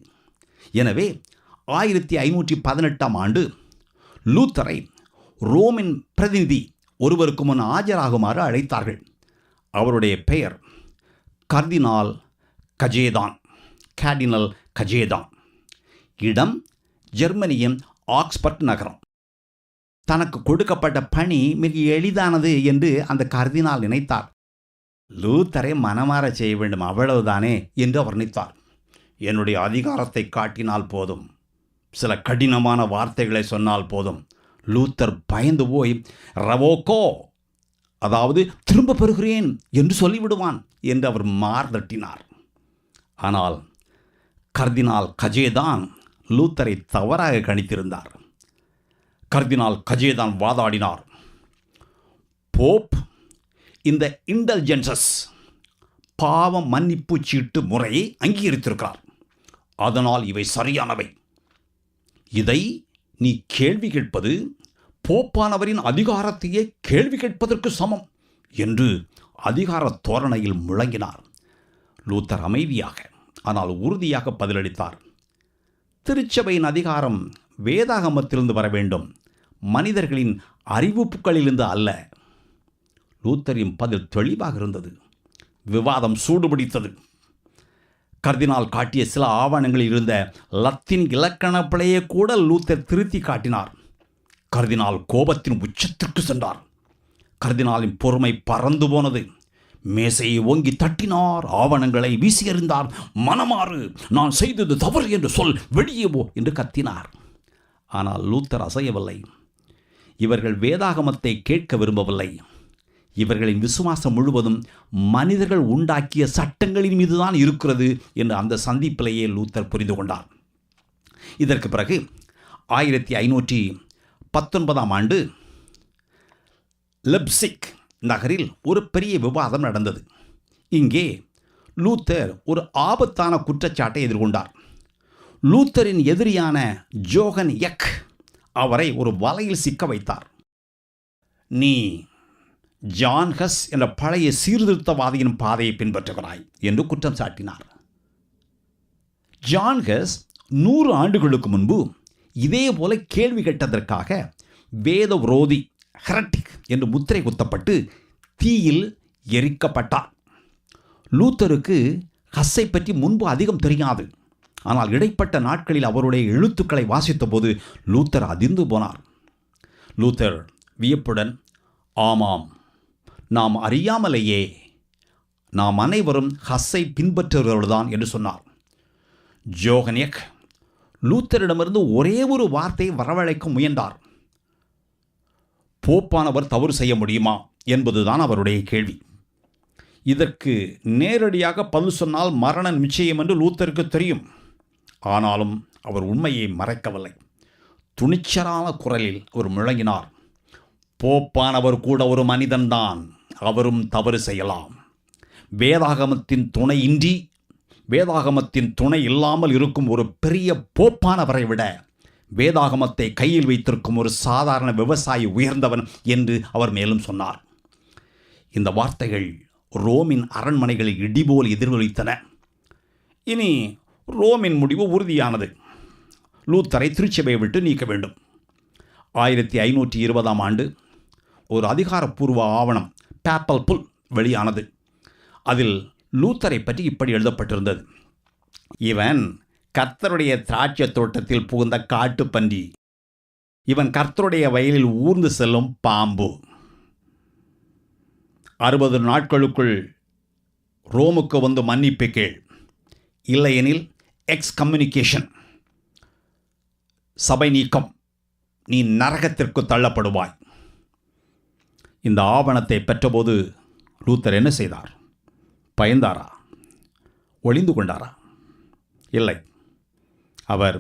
எனவே 1518ஆம் ஆண்டு லூத்தரை ரோமின் பிரதிநிதி ஒருவருக்கு முன் ஆஜராகுமாறு அழைத்தார்கள். அவருடைய பெயர் கர்தினால் கஜேதான், கேர்டினல் கஜேதான். இடம் ஜெர்மனியின் ஆக்ஸ்பர்ட் நகரம். தனக்கு கொடுக்கப்பட்ட பணி மிக எளிதானது என்று அந்த கர்தினால் நினைத்தார். லூத்தரை மனமாற செய்ய வேண்டும், அவ்வளவுதானே என்று அவர் நினைத்தார். என்னுடைய அதிகாரத்தை காட்டினால் போதும், சில கடினமான வார்த்தைகளை சொன்னால் போதும், லூத்தர் பயந்து போய் ரவோக்கோ, அதாவது திரும்ப பெறுகிறேன் என்று சொல்லிவிடுவான் என்று அவர் மார்தட்டினார். ஆனால் கர்தினால் கஜேதான் லூத்தரை தவறாக கணித்திருந்தார். கர்தினால் கஜேதான் வாதாடினார். போப் இந்த இன்டெலிஜென்சஸ் பாவ மன்னிப்பு சீட்டு முறையை அங்கீகரித்திருக்கிறார். அதனால் இவை சரியானவை. இதை நீ கேள்வி கேட்பது போப்பானவரின் அதிகாரத்தையே கேள்வி கேட்பதற்கு சமம் என்று அதிகார தோரணையில் முழங்கினார். லூத்தர் அமைதியாக ஆனால் உறுதியாக பதிலளித்தார். திருச்சபையின் அதிகாரம் வேதாகமத்திலிருந்து வர வேண்டும், மனிதர்களின் அறிவிப்புகளிலிருந்து அல்ல. லூத்தரின் பதில் தெளிவாக இருந்தது. விவாதம் சூடுபிடித்தது. கர்தினால் காட்டிய சில ஆவணங்களில் இருந்த லத்தீன் இலக்கண பிழையை கூட லூத்தர் திருத்தி காட்டினார். கர்தினால் கோபத்தின் உச்சத்திற்கு சென்றார். கர்தினாலின் பொறுமை பறந்து போனது. மேசையை ஓங்கி தட்டினார். ஆவணங்களை வீசி எறிந்தார். மனமாறு, நான் செய்தது தவறு என்று சொல், வெளியே போ என்று கத்தினார். ஆனால் லூத்தர் அசையவில்லை. இவர்கள் வேதாகமத்தை கேட்க விரும்பவில்லை. இவர்களின் விசுவாசம் முழுவதும் மனிதர்கள் உண்டாக்கிய சட்டங்களின் மீதுதான் இருக்கிறது என்று அந்த சந்திப்பிலேயே லூத்தர் புரிந்து கொண்டார். இதற்கு பிறகு 1519 ஆண்டு லெப்சிக் நகரில் ஒரு பெரிய விவாதம் நடந்தது. இங்கே லூத்தர் ஒரு ஆபத்தான குற்றச்சாட்டை எதிர்கொண்டார். லூத்தரின் எதிரியான ஜோகன் எக் அவரை ஒரு வலையில் சிக்க வைத்தார். நீ ஜான் ஹஸ் என்ற பழைய சீர்திருத்தவாதியின் பாதையை பின்பற்றுகிறாய் என்று குற்றம் சாட்டினார். ஜான் ஹஸ் 100 ஆண்டுகளுக்கு முன்பு இதே போல கேள்வி கேட்டதற்காக வேத விரோதி, ஹெரட்டிக் என்று முத்திரை குத்தப்பட்டு தீயில் எரிக்கப்பட்டார். லூத்தருக்கு ஹஸ்ஸை பற்றி முன்பு அதிகம் தெரியாது. ஆனால் இடைப்பட்ட நாட்களில் அவருடைய எழுத்துக்களை வாசித்த போது லூத்தர் அதிர்ந்து போனார். லூத்தர் வியப்புடன், ஆமாம், நாம் அறியாமலேயே நாம் அனைவரும் ஹஸ்ஸை பின்பற்றுகிறவர்கள்தான் என்று சொன்னார். ஜோகனியக் லூத்தரிடமிருந்து ஒரே ஒரு வார்த்தையை வரவழைக்க முயன்றார். போப்பானவர் தவறு செய்ய முடியுமா என்பதுதான் அவருடைய கேள்வி. இதற்கு நேரடியாக பதில் சொன்னால் மரண நிச்சயம் என்று லூத்தருக்கு தெரியும். ஆனாலும் அவர் உண்மையை மறைக்கவில்லை. துணிச்சலான குரலில் அவர் முழங்கினார், போப்பானவர் கூட ஒரு மனிதன்தான், அவரும் தவறு செய்யலாம். வேதாகமத்தின் துணை இல்லாமல் இருக்கும் ஒரு பெரிய போப்பானவரை விட வேதாகமத்தை கையில் வைத்திருக்கும் ஒரு சாதாரண விவசாயி உயர்ந்தவன் என்று அவர் மேலும் சொன்னார். இந்த வார்த்தைகள் ரோமின் அரண்மனைகளில் இடிபோல் எதிரொலித்தன. இனி ரோமின் முடிவு உறுதியானது. லூத்தரை திருச்சபையை விட்டு நீக்க வேண்டும். 1520 ஆண்டு ஒரு அதிகாரப்பூர்வ ஆவணம் பேப்பல் புல் வெளியானது. அதில் லூத்தரை பற்றி இப்படி எழுதப்பட்டிருந்தது: இவன் கர்த்தருடைய திராட்சை தோட்டத்தில் புகுந்த காட்டுப்பன்றி, இவன் கர்த்தருடைய வயலில் ஊர்ந்து செல்லும் பாம்பு. 60 நாட்களுக்குள் ரோமுக்கு வந்து மன்னிப்பு கேள், இல்லையெனில் எக்ஸ்கம்யூனிகேஷன், சபை நீக்கம், நீ நரகத்திற்கு தள்ளப்படுவாய். இந்த ஆவணத்தை பெற்றபோது லூத்தர் என்ன செய்தார்? பயந்தாரா? ஒளிந்து கொண்டாரா? இல்லை. அவர்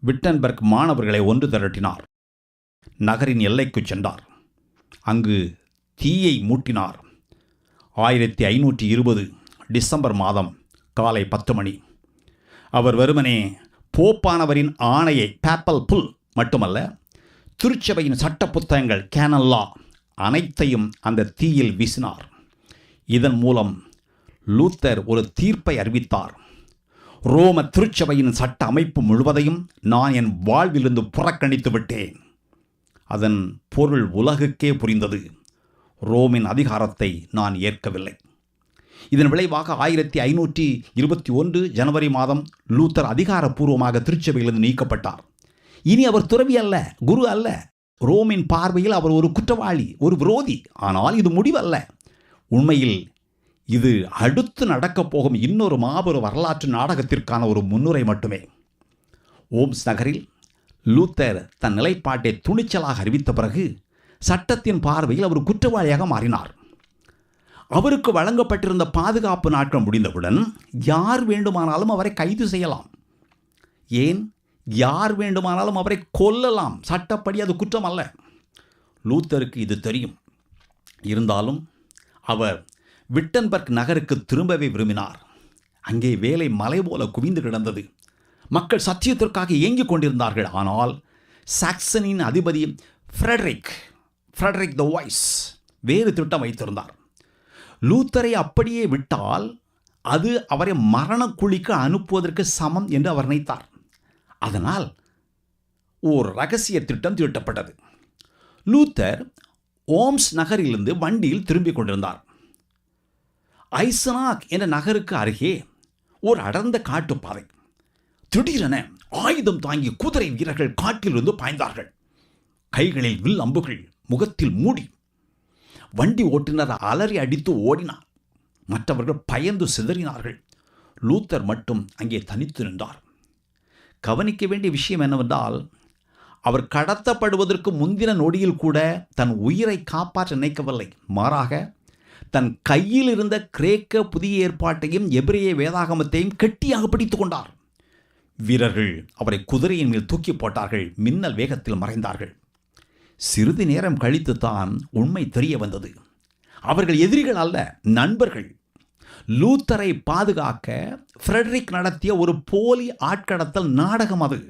விட்டன்பர்க் மாணவர்களை ஒன்று திரட்டினார். நகரின் எல்லைக்கு சென்றார். அங்கு தீயை மூட்டினார். 1520 டிசம்பர் மாதம் காலை 10 மணி. அவர் வெறுமனே போப்பானவரின் ஆணையை பேப்பல் புல் மட்டுமல்ல, திருச்சபையின் சட்ட புத்தகங்கள் கேனன் லா அனைத்தையும் அந்த தீயில் வீசினார். இதன் மூலம் லூத்தர் ஒரு தீர்ப்பை அறிவித்தார். ரோம திருச்சபையின் சட்ட அமைப்பு முழுவதையும் நான் என் வாழ்விலிருந்து புறக்கணித்து விட்டேன். அதன் பொருள் உலகுக்கே புரிந்தது. ரோமின் அதிகாரத்தை நான் ஏற்கவில்லை. இதன் விளைவாக 1521 ஜனவரி மாதம் லூத்தர் அதிகாரப்பூர்வமாக திருச்சபையிலிருந்து நீக்கப்பட்டார். இனி அவர் துறவி அல்ல, குரு அல்ல. ரோமின் பார்வையில் அவர் ஒரு குற்றவாளி, ஒரு விரோதி. ஆனால் இது முடிவல்ல. உண்மையில் இது அடுத்து நடக்கப் போகும் இன்னொரு மாபெரும் வரலாற்று நாடகத்திற்கான ஒரு முன்னுரை மட்டுமே. ஓம்ஸ் நகரில் லூத்தர் தன் நிலைப்பாட்டை துணிச்சலாக அறிவித்த பிறகு சட்டத்தின் பார்வையில் அவர் குற்றவாளியாக மாறினார். அவருக்கு வழங்கப்பட்டிருந்த பாதுகாப்பு நாட்கள் முடிந்தவுடன் யார் வேண்டுமானாலும் அவரை கைது செய்யலாம். ஏன், யார் வேண்டுமானாலும் அவரை கொல்லலாம். சட்டப்படி அது குற்றம் அல்ல. லூத்தருக்கு இது தெரியும். இருந்தாலும் அவர் விட்டன்பர்க் நகருக்கு திரும்பவே விரும்பினார். அங்கே வேலை மலை போல குவிந்து கிடந்தது. மக்கள் சத்தியத்திற்காக ஏங்கிக் கொண்டிருந்தார்கள். ஆனால் சாக்சனின் அதிபதி ஃப்ரெடரிக் த வாய்ஸ் வேறு திட்டம் வைத்திருந்தார். லூத்தரை அப்படியே விட்டால் அது அவரை மரணக்குழிக்கு அனுப்புவதற்கு சமம் என்று அவர் நினைத்தார். அதனால் ஒரு ரகசிய திட்டம் தீட்டப்பட்டது. லூத்தர் ஓம்ஸ் நகரிலிருந்து வண்டியில் திரும்பிக் கொண்டிருந்தார். ஐசனாக் என்ற நகருக்கு அருகே ஒரு அடர்ந்த காட்டுப்பாதை. திடீரென ஆயுதம் தாங்கிய குதிரை வீரர்கள் காட்டிலிருந்து பாய்ந்தார்கள். கைகளில் வில் அம்புகள், முகத்தில் மூடி. வண்டி ஓட்டுநர் அலறி அடித்து ஓடினார். மற்றவர்கள் பயந்து சிதறினார்கள். லூத்தர் மட்டும் அங்கே தனித்து நின்றார். கவனிக்க வேண்டிய விஷயம் என்னவென்றால், அவர் கடத்தப்படுவதற்கு முந்தின நொடியில் கூட தன் உயிரை காப்பாற்ற நினைக்கவில்லை. மாறாக தன் கையில் இருந்த கிரேக்க புதிய ஏற்பாட்டையும் எபிரேய வேதாகமத்தையும் கெட்டியாக பிடித்துக் கொண்டார். வீரர்கள் அவரை குதிரையின் மேல் தூக்கி போட்டார்கள். மின்னல் வேகத்தில் மறைந்தார்கள். சிறிது நேரம் கழித்து தான் உண்மை தெரிய வந்தது. அவர்கள் எதிரிகள் அல்ல, நண்பர்கள். லூத்தரை பாதுகாக்க ஃப்ரெடரிக் நடத்திய ஒரு போலி ஆட்கடத்தல் நாடகம் அது.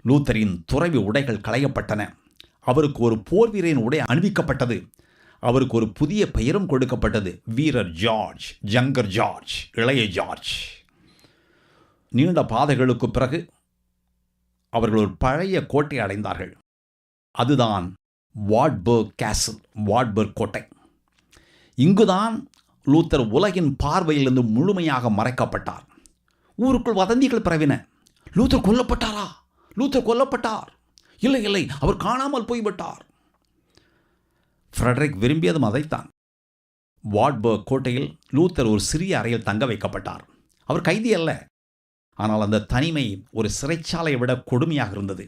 லூத்தரின் துறவி உடைகள் களையப்பட்டன. அவருக்கு ஒரு போர் வீரரின் உடை அணிவிக்கப்பட்டது. அவருக்கு ஒரு புதிய பெயரும் கொடுக்கப்பட்டது, வீரர் ஜார்ஜ், ஜங்கர் ஜார்ஜ், இளைய ஜார்ஜ். நீண்ட பாதைகளுக்கு பிறகு அவர்கள் ஒரு பழைய கோட்டை அடைந்தார்கள். அதுதான் வாட்பர்க் கேசல், வாட்பர்க் கோட்டை. இங்குதான் லூத்தர் உலகின் பார்வையிலிருந்து முழுமையாக மறைக்கப்பட்டார். ஊருக்குள் வதந்திகள் பரவின. லூத்தர் கொல்லப்பட்டாரா? லூத்தர் கொல்லப்பட்டார். இல்லை இல்லை, அவர் காணாமல் போய்விட்டார். ஃப்ரெடரிக் விரும்பியதும் அதைத்தான். வாட்பர்க் கோட்டையில் லூத்தர் ஒரு சிறிய அறையில் தங்க வைக்கப்பட்டார். அவர் கைதி அல்ல. ஆனால் அந்த தனிமை ஒரு சிறைச்சாலையை விட கொடுமையாக இருந்தது.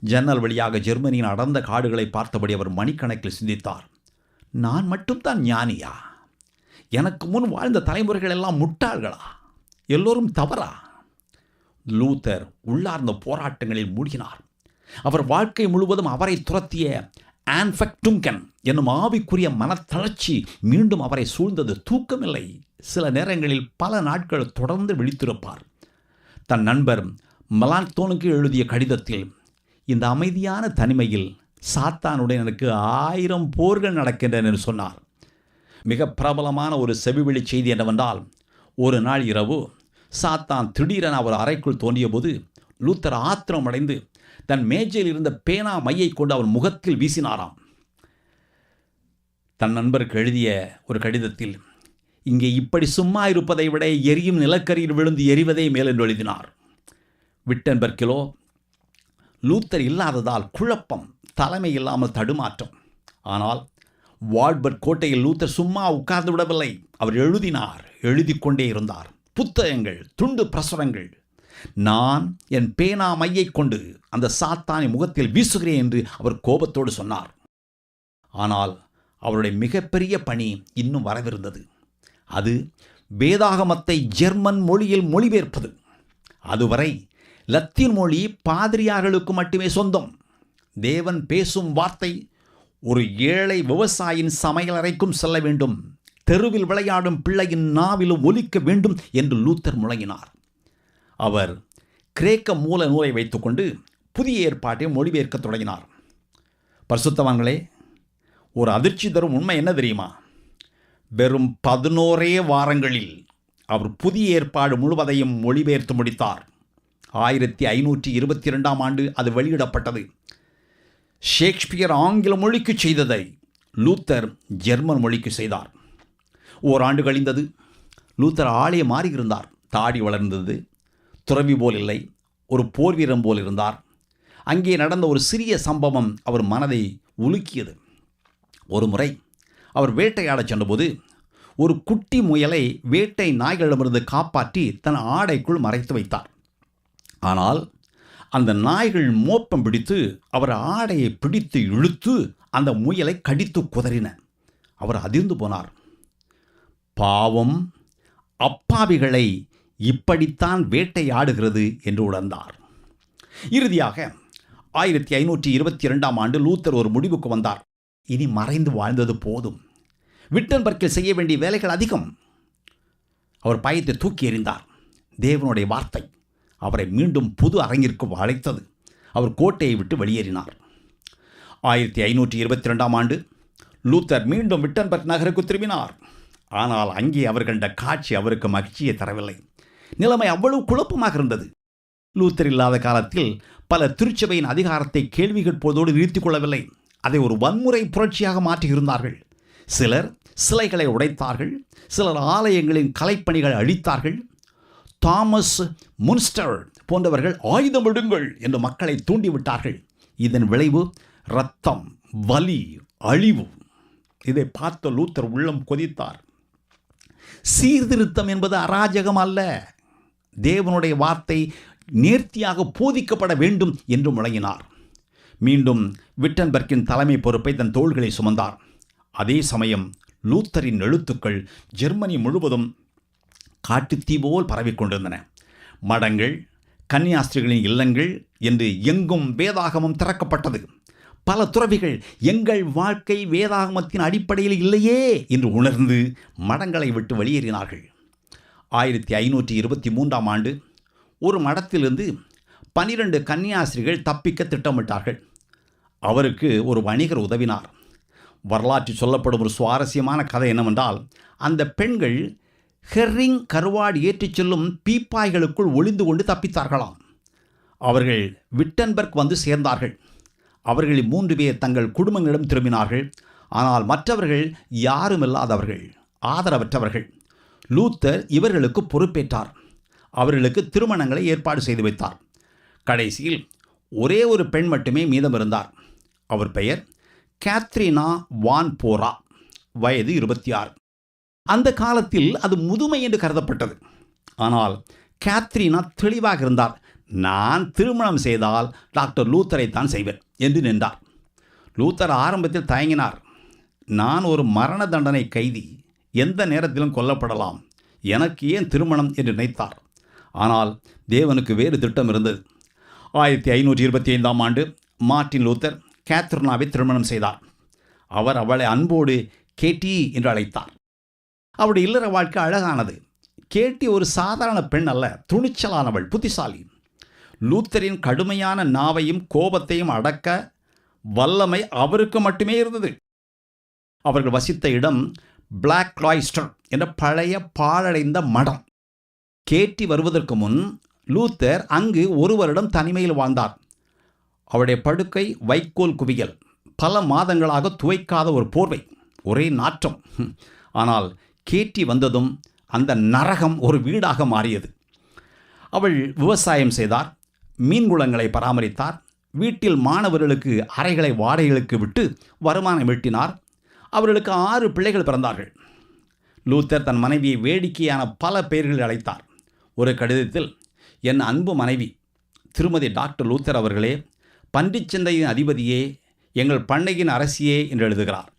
ஜன்னல் வழியாக ஜெர்மனியின் அடர்ந்த காடுகளை பார்த்தபடி அவர் மணிக்கணக்கில் சிந்தித்தார். நான் மட்டும்தான் ஞானியா? எனக்கு முன் வாழ்ந்த தலைமுறைகள் எல்லாம் முட்டாள்களா? எல்லோரும் தவறா? லூத்தர் உள்ளார்ந்த போராட்டங்களில் மூழ்கினார். அவர் வாழ்க்கை முழுவதும் அவரை துரத்திய ஆன்ஃபெக்டுங்கன் என்னும் ஆவிக்குரிய மனத்தளர்ச்சி மீண்டும் அவரை சூழ்ந்தது. தூக்கமில்லை. சில நேரங்களில் பல நாட்கள் தொடர்ந்து விழித்திருப்பார். தன் நண்பர் மெலான்தோனுக்கு எழுதிய கடிதத்தில், இந்த அமைதியான தனிமையில் சாத்தானுடன் எனக்கு 1000 போர்கள் நடக்கின்றன என்று சொன்னார். மிக பிரபலமான ஒரு செவிவெளி செய்தி என்னவென்றால், ஒரு நாள் இரவு சாத்தான் திடீரென அவர் அறைக்குள் தோன்றிய போது லூத்தர் ஆத்திரமடைந்து தன் மேஜையில் இருந்த பேனா மையை கொண்டு அவர் முகத்தில் வீசினாராம். தன் நண்பருக்கு எழுதிய ஒரு கடிதத்தில், இங்கே இப்படி சும்மா இருப்பதை விட எரியும் நிலக்கரியில் விழுந்து எரிவதே மேல் என்று எழுதினார். விட்டன்பர்க்கிலோ லூத்தர் இல்லாததால் குழப்பம், தலைமை இல்லாமல் தடுமாற்றம். ஆனால் வாட்பர்க் கோட்டையில் லூத்தர் சும்மா உட்கார்ந்து விடவில்லை. அவர் எழுதினார், எழுதி கொண்டே இருந்தார். புத்தகங்கள், துண்டு பிரசுரங்கள். நான் என் பேனா மையை கொண்டு அந்த சாத்தானை முகத்தில் வீசுகிறேன் என்று அவர் கோபத்தோடு சொன்னார். ஆனால் அவருடைய மிகப்பெரிய பணி இன்னும் வரவிருந்தது. அது வேதாகமத்தை ஜெர்மன் மொழியில் மொழிபெயர்ப்பது. அதுவரை லத்தீன் மொழி பாதிரியார்களுக்கு மட்டுமே சொந்தம். தேவன் பேசும் வார்த்தை ஒரு ஏழை விவசாயியின் சமையலறைக்கும் செல்ல வேண்டும். தெருவில் விளையாடும் பிள்ளையின் நாவிலும் ஒலிக்க வேண்டும் என்று லூத்தர் முழங்கினார். அவர் கிரேக்க மூல நூலை வைத்துக்கொண்டு புதிய ஏற்பாட்டை மொழிபெயர்க்க தொடங்கினார். பரிசுத்தவான்களே, ஒரு அதிர்ச்சி தரும் உண்மை என்ன தெரியுமா? வெறும் 11 வாரங்களில் அவர் புதிய ஏற்பாடு முழுவதையும் மொழிபெயர்த்து முடித்தார். 1522ஆம் ஆண்டு அது வெளியிடப்பட்டது. ஷேக்ஸ்பியர் ஆங்கில மொழிக்கு செய்ததை லூத்தர் ஜெர்மன் மொழிக்கு செய்தார். ஓராண்டு கழிந்தது. லூத்தர் ஆளே மாறியிருந்தார். தாடி வளர்ந்தது. துறவி போல் இல்லை, ஒரு போர் வீரன் போல் இருந்தார். அங்கே நடந்த ஒரு சிறிய சம்பவம் அவர் மனதை உலுக்கியது. ஒரு முறை அவர் வேட்டையாடச் சென்றபோது ஒரு குட்டி முயலை வேட்டை நாய்களிடமிருந்து காப்பாற்றி தன் ஆடைக்குள் மறைத்து வைத்தார். ஆனால் அந்த நாய்கள் மோப்பம் பிடித்து அவர் ஆடையை பிடித்து இழுத்து அந்த முயலை கடித்து குதறின. அவர் அதிர்ந்து போனார். பாவம் அப்பாவிகளை இப்படித்தான் வேட்டையாடுகிறது என்று உணர்ந்தார். இறுதியாக 1522ஆம் ஆண்டு லூத்தர் ஒரு முடிவுக்கு வந்தார். இனி மறைந்து வாழ்ந்தது போதும், விட்டன்பர்க்கில் செய்ய வேண்டிய வேலைகள் அதிகம். அவர் பயத்தை தூக்கி எறிந்தார். தேவனுடைய வார்த்தை அவரை மீண்டும் புது அரங்கிற்கு அழைத்தது. அவர் கோட்டையை விட்டு வெளியேறினார். 1522ஆம் ஆண்டு லூத்தர் மீண்டும் விட்டன்பர்க் நகருக்கு திரும்பினார். ஆனால் அங்கே அவர் கண்ட காட்சி அவருக்கு மகிழ்ச்சியை தரவில்லை. நிலைமை அவ்வளவு குழப்பமாக இருந்தது. லூத்தர் இல்லாத காலத்தில் பல திருச்சபையின் அதிகாரத்தை கேள்வி கேட்பதோடு நிறுத்திக் கொள்ளவில்லை, அதை ஒரு வன்முறை புரட்சியாக மாற்றியிருந்தார்கள். சிலர் சிலைகளை உடைத்தார்கள், சிலர் ஆலயங்களின் கலைப்பணிகளை அழித்தார்கள். தாமஸ் முன்ஸ்டர் போன்றவர்கள் ஆயுதம் விடுங்கள் என்று மக்களை தூண்டிவிட்டார்கள். இதன் விளைவு இரத்தம், வலி, அழிவு. இதை பார்த்த லூத்தர் உள்ளம் கொதித்தார். சீர்திருத்தம் என்பது அராஜகம் அல்ல, தேவனுடைய வார்த்தை நேர்த்தியாக போதிக்கப்பட வேண்டும் என்று முழங்கினார். மீண்டும் விட்டன்பர்க்கின் தலைமை பொறுப்பை தன் தோள்களை சுமந்தார். அதே சமயம் லூத்தரின் எழுத்துக்கள் ஜெர்மனி முழுவதும் காட்டுத்தீ போல் பரவிக்கொண்டிருந்தன. மடங்கள், கன்னியாஸ்திரிகளின் இல்லங்கள் என்று எங்கும் வேதாகமம் திறக்கப்பட்டது. பல துறவிகள் எங்கள் வாழ்க்கை வேதாகமத்தின் அடிப்படையில் இல்லையே என்று உணர்ந்து மடங்களை விட்டு வெளியேறினார்கள். 1523ஆம் ஆண்டு ஒரு மடத்திலிருந்து 12 கன்னியாஸ்திரிகள் தப்பிக்க திட்டமிட்டார்கள். அவருக்கு ஒரு வணிகர் உதவினார். வரலாற்றில் சொல்லப்படும் ஒரு சுவாரஸ்யமான கதை என்னவென்றால், அந்த பெண்கள் ஹெர்ரிங் கருவாடு ஏற்றிச் செல்லும் பீப்பாய்களுக்குள் ஒளிந்து கொண்டு தப்பித்தார்களாம். அவர்கள் விட்டன்பர்க் வந்து சேர்ந்தார்கள். அவர்களில் 3 பேர் தங்கள் குடும்பங்களிடம் திரும்பினார்கள். ஆனால் மற்றவர்கள் யாருமில்லாதவர்கள், ஆதரவற்றவர்கள். லூத்தர் இவர்களுக்கு பொறுப்பேற்றார். அவர்களுக்கு திருமணங்களை ஏற்பாடு செய்து வைத்தார். கடைசியில் ஒரே ஒரு பெண் மட்டுமே மீதம் இருந்தார். அவர் பெயர் கேத்ரீனா வான் போரா. வயது 26. அந்த காலத்தில் அது முதுமை என்று கருதப்பட்டது. ஆனால் கேத்ரீனா தெளிவாக இருந்தார். நான் திருமணம் செய்தால் டாக்டர் லூத்தரைத்தான் செய்வேன் என்று நின்றார். லூத்தர் ஆரம்பத்தில் தயங்கினார். நான் ஒரு மரண தண்டனை கைதி, எந்த நேரத்திலும் கொல்லப்படலாம், எனக்கு ஏன் திருமணம் என்று நினைத்தார். ஆனால் தேவனுக்கு வேறு திட்டம் இருந்தது. 1525ஆம் ஆண்டு மார்ட்டின் லூத்தர் கேத்ரினாவை திருமணம் செய்தார். அவர் அவளை அன்போடு கேட்டி என்று அழைத்தார். அவருடைய இல்லற வாழ்க்கை அழகானது. கேட்டி ஒரு சாதாரண பெண் அல்ல, துணிச்சலானவள், புத்திசாலி. லூத்தரின் கடுமையான நாவையும் கோபத்தையும் அடக்க வல்லமை அவருக்கு மட்டுமே இருந்தது. அவர்கள் வசித்த இடம் பிளாக் கிளாய்ஸ்டர் என்ற பழைய பாழடைந்த மடம். கேட்டி வருவதற்கு முன் லூத்தர் அங்கு ஒரு வருடம் தனிமையில் வாழ்ந்தார். அவருடைய படுக்கை வைக்கோல் குவியல், பல மாதங்களாக துவைக்காத ஒரு போர்வை, ஒரே நாற்றம். ஆனால் கேட்டி வந்ததும் அந்த நரகம் ஒரு வீடாக மாறியது. அவள் விவசாயம் செய்தார், மீன்குளங்களை பராமரித்தார், வீட்டில் மாணவர்களுக்கு அறைகளை வாடகைகளுக்கு விட்டு வருமானம் ஈட்டினார். அவர்களுக்கு 6 பிள்ளைகள் பிறந்தார்கள். லூத்தர் தன் மனைவியை வேடிக்கையான பல பெயர்களில் அழைத்தார். ஒரு கடிதத்தில், என் அன்பு மனைவி திருமதி டாக்டர் லூத்தர் அவர்களே, பன்றிச்சந்தையின் அதிபதியே, எங்கள் பண்ணையின் அரசியே என்று எழுதுகிறார்.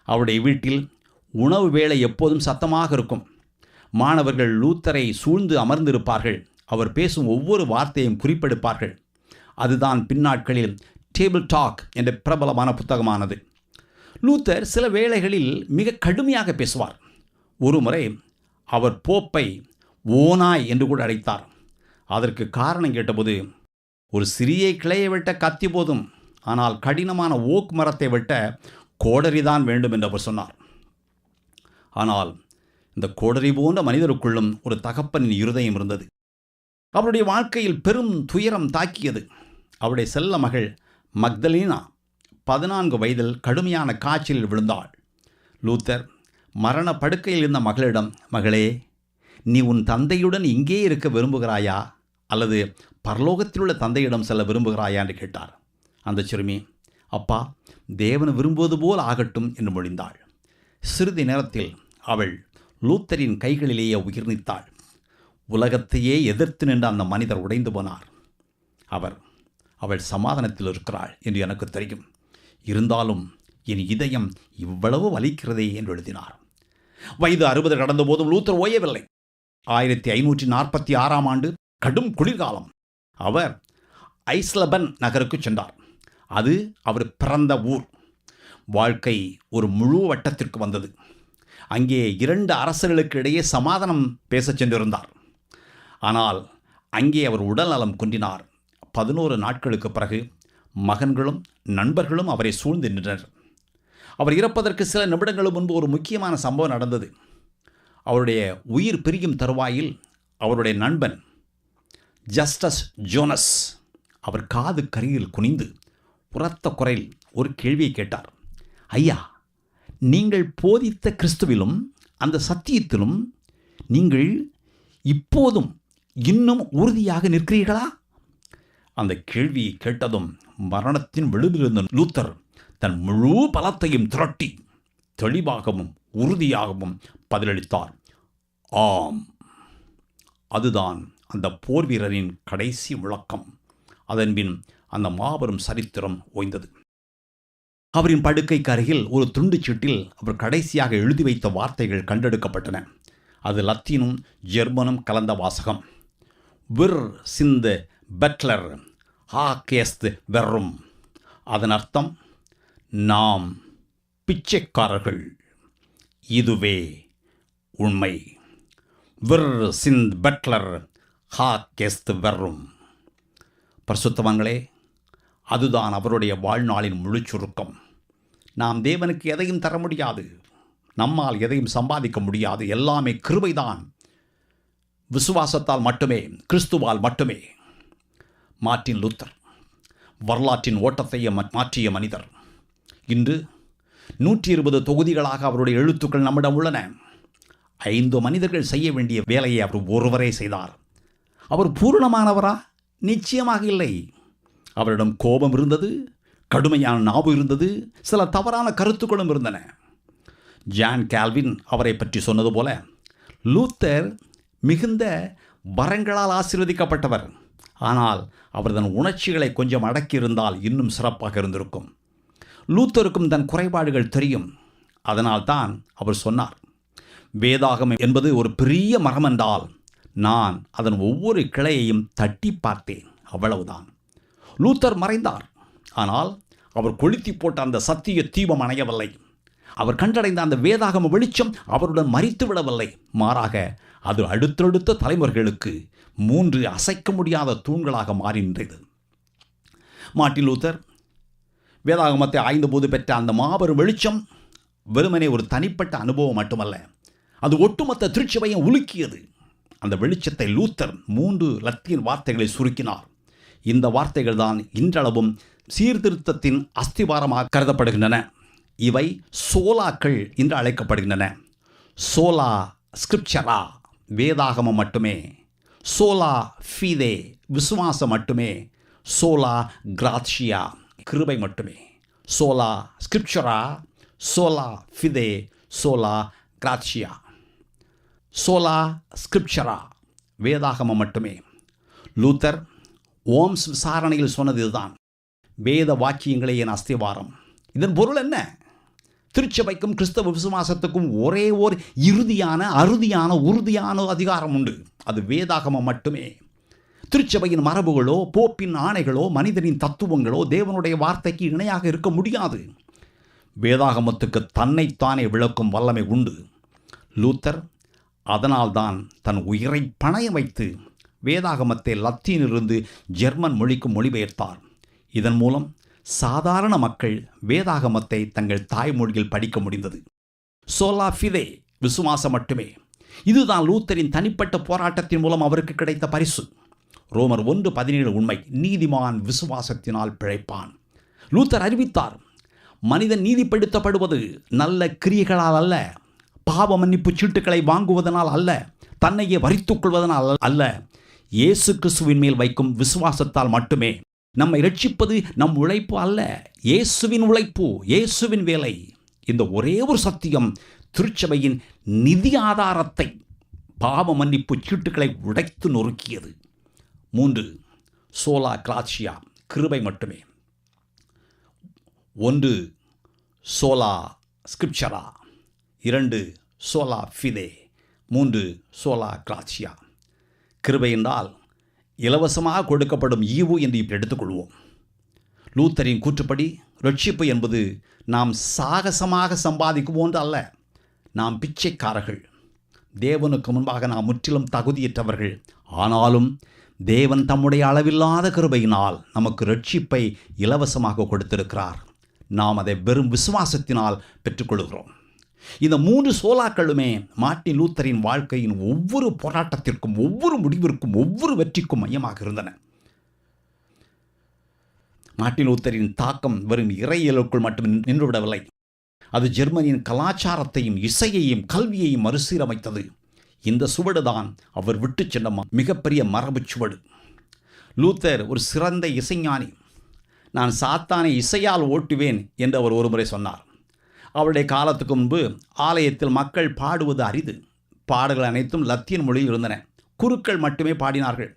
அவருடைய வீட்டில் உணவு வேளை எப்போதும் சத்தமாக இருக்கும். மாணவர்கள் லூத்தரை சூழ்ந்து அமர்ந்திருப்பார்கள். அவர் பேசும் ஒவ்வொரு வார்த்தையும் குறிப்பெடுப்பார்கள். அதுதான் பின்னாட்களில் டேபிள் டாக் என்ற பிரபலமான புத்தகமானது. லூத்தர் சில வேளைகளில் மிக கடுமையாக பேசுவார். ஒருமுறை அவர் போப்பை ஓநாய் என்று கூட அழைத்தார். அதற்கு காரணம் கேட்டபோது, ஒரு சிறிய கிளையை வெட்ட கத்தி போதும், ஆனால் கடினமான ஓக் மரத்தை வெட்ட கோடரிதான் வேண்டும் என்று அவர் சொன்னார். ஆனால் இந்த கோடரி போன்ற மனிதருக்குள்ளும் ஒரு தகப்பனின் இருதயம் இருந்தது. அவருடைய வாழ்க்கையில் பெரும் துயரம் தாக்கியது. அவருடைய செல்ல மகள் மக்தலீனா 14 வயதில் கடுமையான காய்ச்சலில் விழுந்தாள். லூத்தர் மரண படுக்கையில் இருந்த மகளிடம், மகளே, நீ உன் தந்தையுடன் இங்கே இருக்க விரும்புகிறாயா அல்லது பரலோகத்திலுள்ள தந்தையிடம் செல்ல விரும்புகிறாயா என்று கேட்டார். அந்த சிறுமி, அப்பா, தேவன் விரும்புவது போல் ஆகட்டும் என்று மொழிந்தாள். சிறிது நேரத்தில் அவள் லூத்தரின் கைகளிலேயே உயிர் நீத்தாள். உலகத்தையே எதிர்த்து நின்ற அந்த மனிதர் உடைந்து போனார். அவர் அவள் சமாதானத்தில் இருக்கிறாள் என்று எனக்கு தெரியும். இருந்தாலும் என் இதயம் இவ்வளவு வலிக்கிறதே என்று எழுதினார். வயது 60 கடந்த போதும் லூத்தர் ஓயவில்லை. 1546ஆம் ஆண்டு கடும் குளிர்காலம். அவர் ஐஸ்லபன் நகருக்கு சென்றார். அது அவர் பிறந்த ஊர். வாழ்க்கை ஒரு முழு வட்டத்திற்கு வந்தது. அங்கே 2 அரசர்களுக்கு இடையே சமாதானம் பேசச் சென்றிருந்தார். ஆனால் அங்கே அவர் உடல்நலம் குன்றினார். 11 நாட்களுக்கு பிறகு மகன்களும் நண்பர்களும் அவரை சூழ்ந்து நின்றனர். அவர் இறப்பதற்கு சில நிமிடங்கள் முன்பு ஒரு முக்கியமான சம்பவம் நடந்தது. அவருடைய உயிர் பிரியும் தருவாயில் அவருடைய நண்பன் ஜஸ்டஸ் ஜோனஸ் அவர் காது கரையில் குனிந்து உரத்த குரலில் ஒரு கேள்வியை கேட்டார். ஐயா, நீங்கள் போதித்த கிறிஸ்துவிலும் அந்த சத்தியத்திலும் நீங்கள் இப்போதும் இன்னும் உறுதியாக நிற்கிறீர்களா? அந்த கேள்வியை கேட்டதும் மரணத்தின் விளிம்பிலிருந்த லூத்தர் தன் முழு பலத்தையும் திரட்டி தெளிவாகவும் உறுதியாகவும் பதிலளித்தார். ஆம். அதுதான் அந்த போர் வீரரின் கடைசி முழக்கம். அதன்பின் அந்த மாபெரும் சரித்திரம் ஓய்ந்தது. அவரின் படுக்கைக்கு அருகில் ஒரு துண்டுச்சீட்டில் அவர் கடைசியாக எழுதி வைத்த வார்த்தைகள் கண்டெடுக்கப்பட்டன. அது லத்தீனும் ஜெர்மனும் கலந்த வாசகம். விர் சிந்த பெட்லர் ஹாகேஸ்த் வெர்ரும். அதன் அர்த்தம், நாம் பிச்சைக்காரர்கள், இதுவே உண்மை. விர் சிந்த் பெட்லர் ஹாகேஸ்த் வெர்ரும். பரிசுத்தவான்களே, அதுதான் அவருடைய வாழ்நாளின் முழு சுருக்கம். நாம் தேவனுக்கு எதையும் தர முடியாது, நம்மால் எதையும் சம்பாதிக்க முடியாது. எல்லாமே கிருபைதான். விசுவாசத்தால் மட்டுமே, கிறிஸ்துவால் மட்டுமே. மார்ட்டின் லூத்தர் வரலாற்றின் ஓட்டத்தையே மாற்றிய மனிதர். இன்று 120 தொகுதிகளாக அவருடைய எழுத்துக்கள் நம்மிடம் உள்ளன. 5 மனிதர்கள் செய்ய வேண்டிய வேலையை அவர் ஒருவரே செய்தார். அவர் பூரணமானவரா? நிச்சயமாக இல்லை. அவரிடம் கோபம் இருந்தது, கடுமையான நாவு இருந்தது, சில தவறான கருத்துக்களும் இருந்தன. ஜான் கால்வின் அவரை பற்றி சொன்னது போல, லூத்தர் மிகுந்த வரங்களால் ஆசீர்வதிக்கப்பட்டவர். ஆனால் அவர் தன் உணர்ச்சிகளை கொஞ்சம் அடக்கியிருந்தால் இன்னும் சிறப்பாக இருந்திருக்கும். லூத்தருக்கும் தன் குறைபாடுகள் தெரியும். அதனால்தான் அவர் சொன்னார், வேதாகம் என்பது ஒரு பெரிய மரம் என்றால் நான் அதன் ஒவ்வொரு கிளையையும் தட்டி பார்த்தேன், அவ்வளவுதான். லூத்தர் மறைந்தார். ஆனால் அவர் கொளுத்தி போட்ட அந்த சத்திய தீபம் அணையவில்லை. அவர் கண்டடைந்த அந்த வேதாகம வெளிச்சம் அவருடன் மரித்து விடவில்லை. மாறாக அது அடுத்தடுத்த தலைமுறைகளுக்கு 3 அசைக்க முடியாத தூண்களாக மாறி நின்றது. மார்ட்டின் லூத்தர் வேதாகமத்தை ஆய்ந்தபோது பெற்ற அந்த மாபெரும் வெளிச்சம் வெறுமனே ஒரு தனிப்பட்ட அனுபவம் மட்டுமல்ல, அது ஒட்டுமொத்த திருச்சபையை உலுக்கியது. அந்த வெளிச்சத்தை லூத்தர் 3 லத்தீன் வார்த்தைகளை சுருக்கினார். இந்த வார்த்தைகள் தான் இன்றளவும் சீர்திருத்தத்தின் அஸ்திவாரமாக கருதப்படுகின்றன. இவை சோலாக்கள் என்று அழைக்கப்படுகின்றன. சோலா ஸ்கிரிப்சரா, வேதாகமம் மட்டுமே. சோலா ஃபீதே, விசுவாசம் மட்டுமே. சோலா கிராட்சியா, கிருபை மட்டுமே. சோலா ஸ்கிரிப்சரா, சோலா ஃபிதே, சோலா கிராட்சியா. சோலா ஸ்கிரிப்சரா, வேதாகமம் மட்டுமே. லூத்தர் ஓம்ஸ் விசாரணையில் சொன்னது இதுதான், வேத வாக்கியங்களே என் அஸ்திவாரம். இதன் பொருள் என்ன? திருச்சபைக்கும் கிறிஸ்தவ விசுவாசத்துக்கும் ஒரே ஓர் அறுதியான உறுதியான அதிகாரம் உண்டு. அது வேதாகமம் மட்டுமே. திருச்சபையின் மரபுகளோ போப்பின் ஆணைகளோ மனிதனின் தத்துவங்களோ தேவனுடைய வார்த்தைக்கு இணையாக இருக்க முடியாது. வேதாகமத்துக்கு தன்னைத்தானே விளக்கும் வல்லமை உண்டு. லூத்தர் அதனால்தான் தன் உயிரை பணயம் வைத்து வேதாகமத்தை லத்தீனிலிருந்து ஜெர்மன் மொழிக்கு மொழிபெயர்த்தார். இதன் மூலம் சாதாரண மக்கள் வேதாகமத்தை தங்கள் தாய்மொழியில் படிக்க முடிந்தது. சோலா ஃபிதே, விசுவாசம் மட்டுமே. இதுதான் லூத்தரின் தனிப்பட்ட போராட்டத்தின் மூலம் அவருக்கு கிடைத்த பரிசு. ரோமர் 1:17 உண்மை, நீதிமான் விசுவாசத்தினால் பிழைப்பான். லூத்தர் அறிவித்தார், மனிதன் நீதிப்படுத்தப்படுவது நல்ல கிரியைகளால் அல்ல, பாவ மன்னிப்பு சீட்டுக்களை வாங்குவதனால் அல்ல, தன்னையே வரித்துக் கொள்வதனால் அல்ல, இயேசு கிறிஸ்துவின் மேல் வைக்கும் விசுவாசத்தால் மட்டுமே. நம்மை ரட்சிப்பது நம் உழைப்பு அல்ல, இயேசுவின் உழைப்பு, இயேசுவின் வேலை. இந்த ஒரே ஒரு சத்தியம் திருச்சபையின் நிதி ஆதாரத்தை, பாவ மன்னிப்பு சீட்டுக்களை உடைத்து நொறுக்கியது. 3. சோலா கிராட்சியா, கிருபை மட்டுமே. 1 சோலா ஸ்கிரிப்சரா, 2 சோலா ஃபிதே, 3 சோலா கிராச்சியா. கிருபை என்றால் இலவசமாக கொடுக்கப்படும் ஈவு என்று எடுத்துக்கொள்வோம். லூத்தரின் கூற்றுப்படி ரட்சிப்பு என்பது நாம் சாகசமாக சம்பாதிக்கும் ஒன்று அல்ல. நாம் பிச்சைக்காரர்கள். தேவனுக்கு முன்பாக நாம் முற்றிலும் தகுதியற்றவர்கள். ஆனாலும் தேவன் தம்முடைய அளவில்லாத கிருபையினால் நமக்கு ரட்சிப்பை இலவசமாக கொடுத்திருக்கிறார். நாம் அதை வெறும் விசுவாசத்தினால் பெற்றுக்கொள்கிறோம். இந்த 3 சோலாக்களுமே மார்ட்டின் லூத்தரின் வாழ்க்கையின் ஒவ்வொரு போராட்டத்திற்கும், ஒவ்வொரு முடிவிற்கும், ஒவ்வொரு வெற்றிக்கும் மையமாக இருந்தன. மார்ட்டின் லூத்தரின் தாக்கம் வெறும் இறையியலுக்குள் மட்டும் நின்றுவிடவில்லை. அது ஜெர்மனியின் கலாச்சாரத்தையும் இசையையும் கல்வியையும் மறுசீரமைத்தது. இந்த சுவடுதான் அவர் விட்டு சென்ற மிகப்பெரிய மரபு சுவடு. லூத்தர் ஒரு சிறந்த இசைஞானி. நான் சாத்தானை இசையால் ஓட்டுவேன் என்று அவர் ஒருமுறை சொன்னார். அவருடைய காலத்துக்கு முன்பு ஆலயத்தில் மக்கள் பாடுவது அரிது. பாடல்கள் அனைத்தும் லத்தீன் மொழியில் இருந்தன. குருக்கள் மட்டுமே பாடினார்கள்.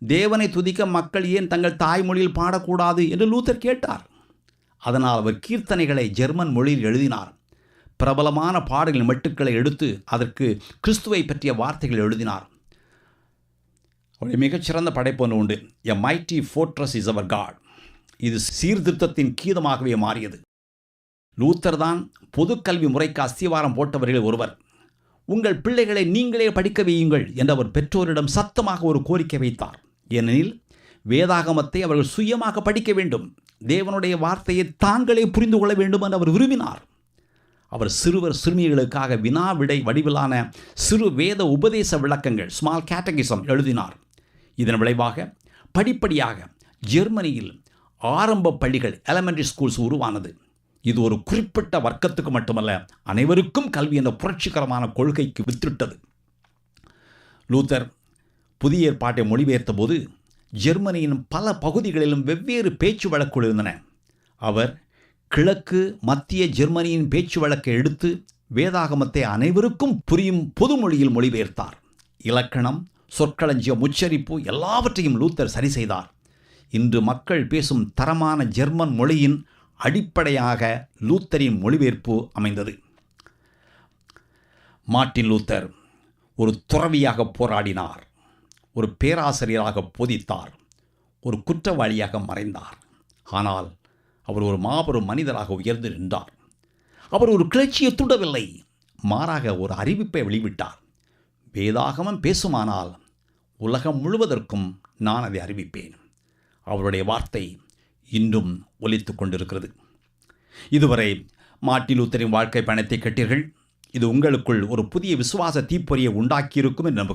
தேவனை துதிக்க மக்கள் ஏன் தங்கள் தாய்மொழியில் பாடக்கூடாது என்று லூத்தர் கேட்டார். அதனால் அவர் கீர்த்தனைகளை ஜெர்மன் மொழியில் எழுதினார். பிரபலமான பாடல்களின் மெட்டுக்களை எடுத்து அதற்கு கிறிஸ்துவை பற்றிய வார்த்தைகள் எழுதினார். அவருடைய மிகச்சிறந்த படைப்பு ஒன்று உண்டு. A mighty fortress is our God. இது சீர்திருத்தத்தின் கீதமாகவே மாறியது. லூத்தர் தான் பொதுக்கல்வி முறைக்கு அஸ்திவாரம் போட்டவர்கள் ஒருவர். உங்கள் பிள்ளைகளை நீங்களே படிக்க வையுங்கள் என்று அவர் பெற்றோரிடம் சத்தமாக ஒரு கோரிக்கை வைத்தார். ஏனெனில் வேதாகமத்தை அவர்கள் சுயமாக படிக்க வேண்டும், தேவனுடைய வார்த்தையை தாங்களே புரிந்து கொள்ள வேண்டும் என்று அவர் விரும்பினார். அவர் சிறுவர் சிறுமிகளுக்காக வினா விடை வடிவிலான சிறு வேத உபதேச விளக்கங்கள், ஸ்மால் கேட்டகிசம் எழுதினார். இதன் விளைவாக படிப்படியாக ஜெர்மனியில் ஆரம்ப பள்ளிகள், எலிமெண்டரி ஸ்கூல்ஸ் உருவானது. இது ஒரு குறிப்பிட்ட வர்க்கத்துக்கு மட்டுமல்ல, அனைவருக்கும் கல்வி என்ற புரட்சிகரமான கொள்கைக்கு வித்திட்டது. லூத்தர் புதிய ஏற்பாட்டை மொழிபெயர்த்த போது ஜெர்மனியின் பல பகுதிகளிலும் வெவ்வேறு பேச்சு வழக்குகள் இருந்தன. அவர் கிழக்கு மத்திய ஜெர்மனியின் பேச்சு வழக்கை எடுத்து வேதாகமத்தை அனைவருக்கும் புரியும் பொது மொழியில் மொழிபெயர்த்தார். இலக்கணம், சொற்களஞ்சியம், உச்சரிப்பு எல்லாவற்றையும் லூத்தர் சரி செய்தார். இன்று மக்கள் பேசும் தரமான ஜெர்மன் மொழியின் அடிப்படையாக லூத்தரின் மொழிபெயர்ப்பு அமைந்தது. மார்ட்டின் லூத்தர் ஒரு துறவியாக போராடினார், ஒரு பேராசிரியராக போதித்தார், ஒரு குற்றவாளியாக மறைந்தார். ஆனால் அவர் ஒரு மாபெரும் மனிதராக உயர்ந்து நின்றார். அவர் ஒரு கிளர்ச்சியை தூண்டவில்லை, மாறாக ஒரு அறிவிப்பை வெளிவிட்டார். வேதாகமம் பேசுமானால் உலகம் முழுவதற்கும் நான் அதை அறிவிப்பேன். அவருடைய வார்த்தை இன்றும் ஒலித்து கொண்டிருக்கிறது. இதுவரை மார்ட்டின் லூத்தரின் வாழ்க்கை பயணத்தை கேட்டீர்கள். இது உங்களுக்குள் ஒரு புதிய விசுவாச தீப்பொறியை உண்டாக்கியிருக்கும் என்று நம்புகிறேன்.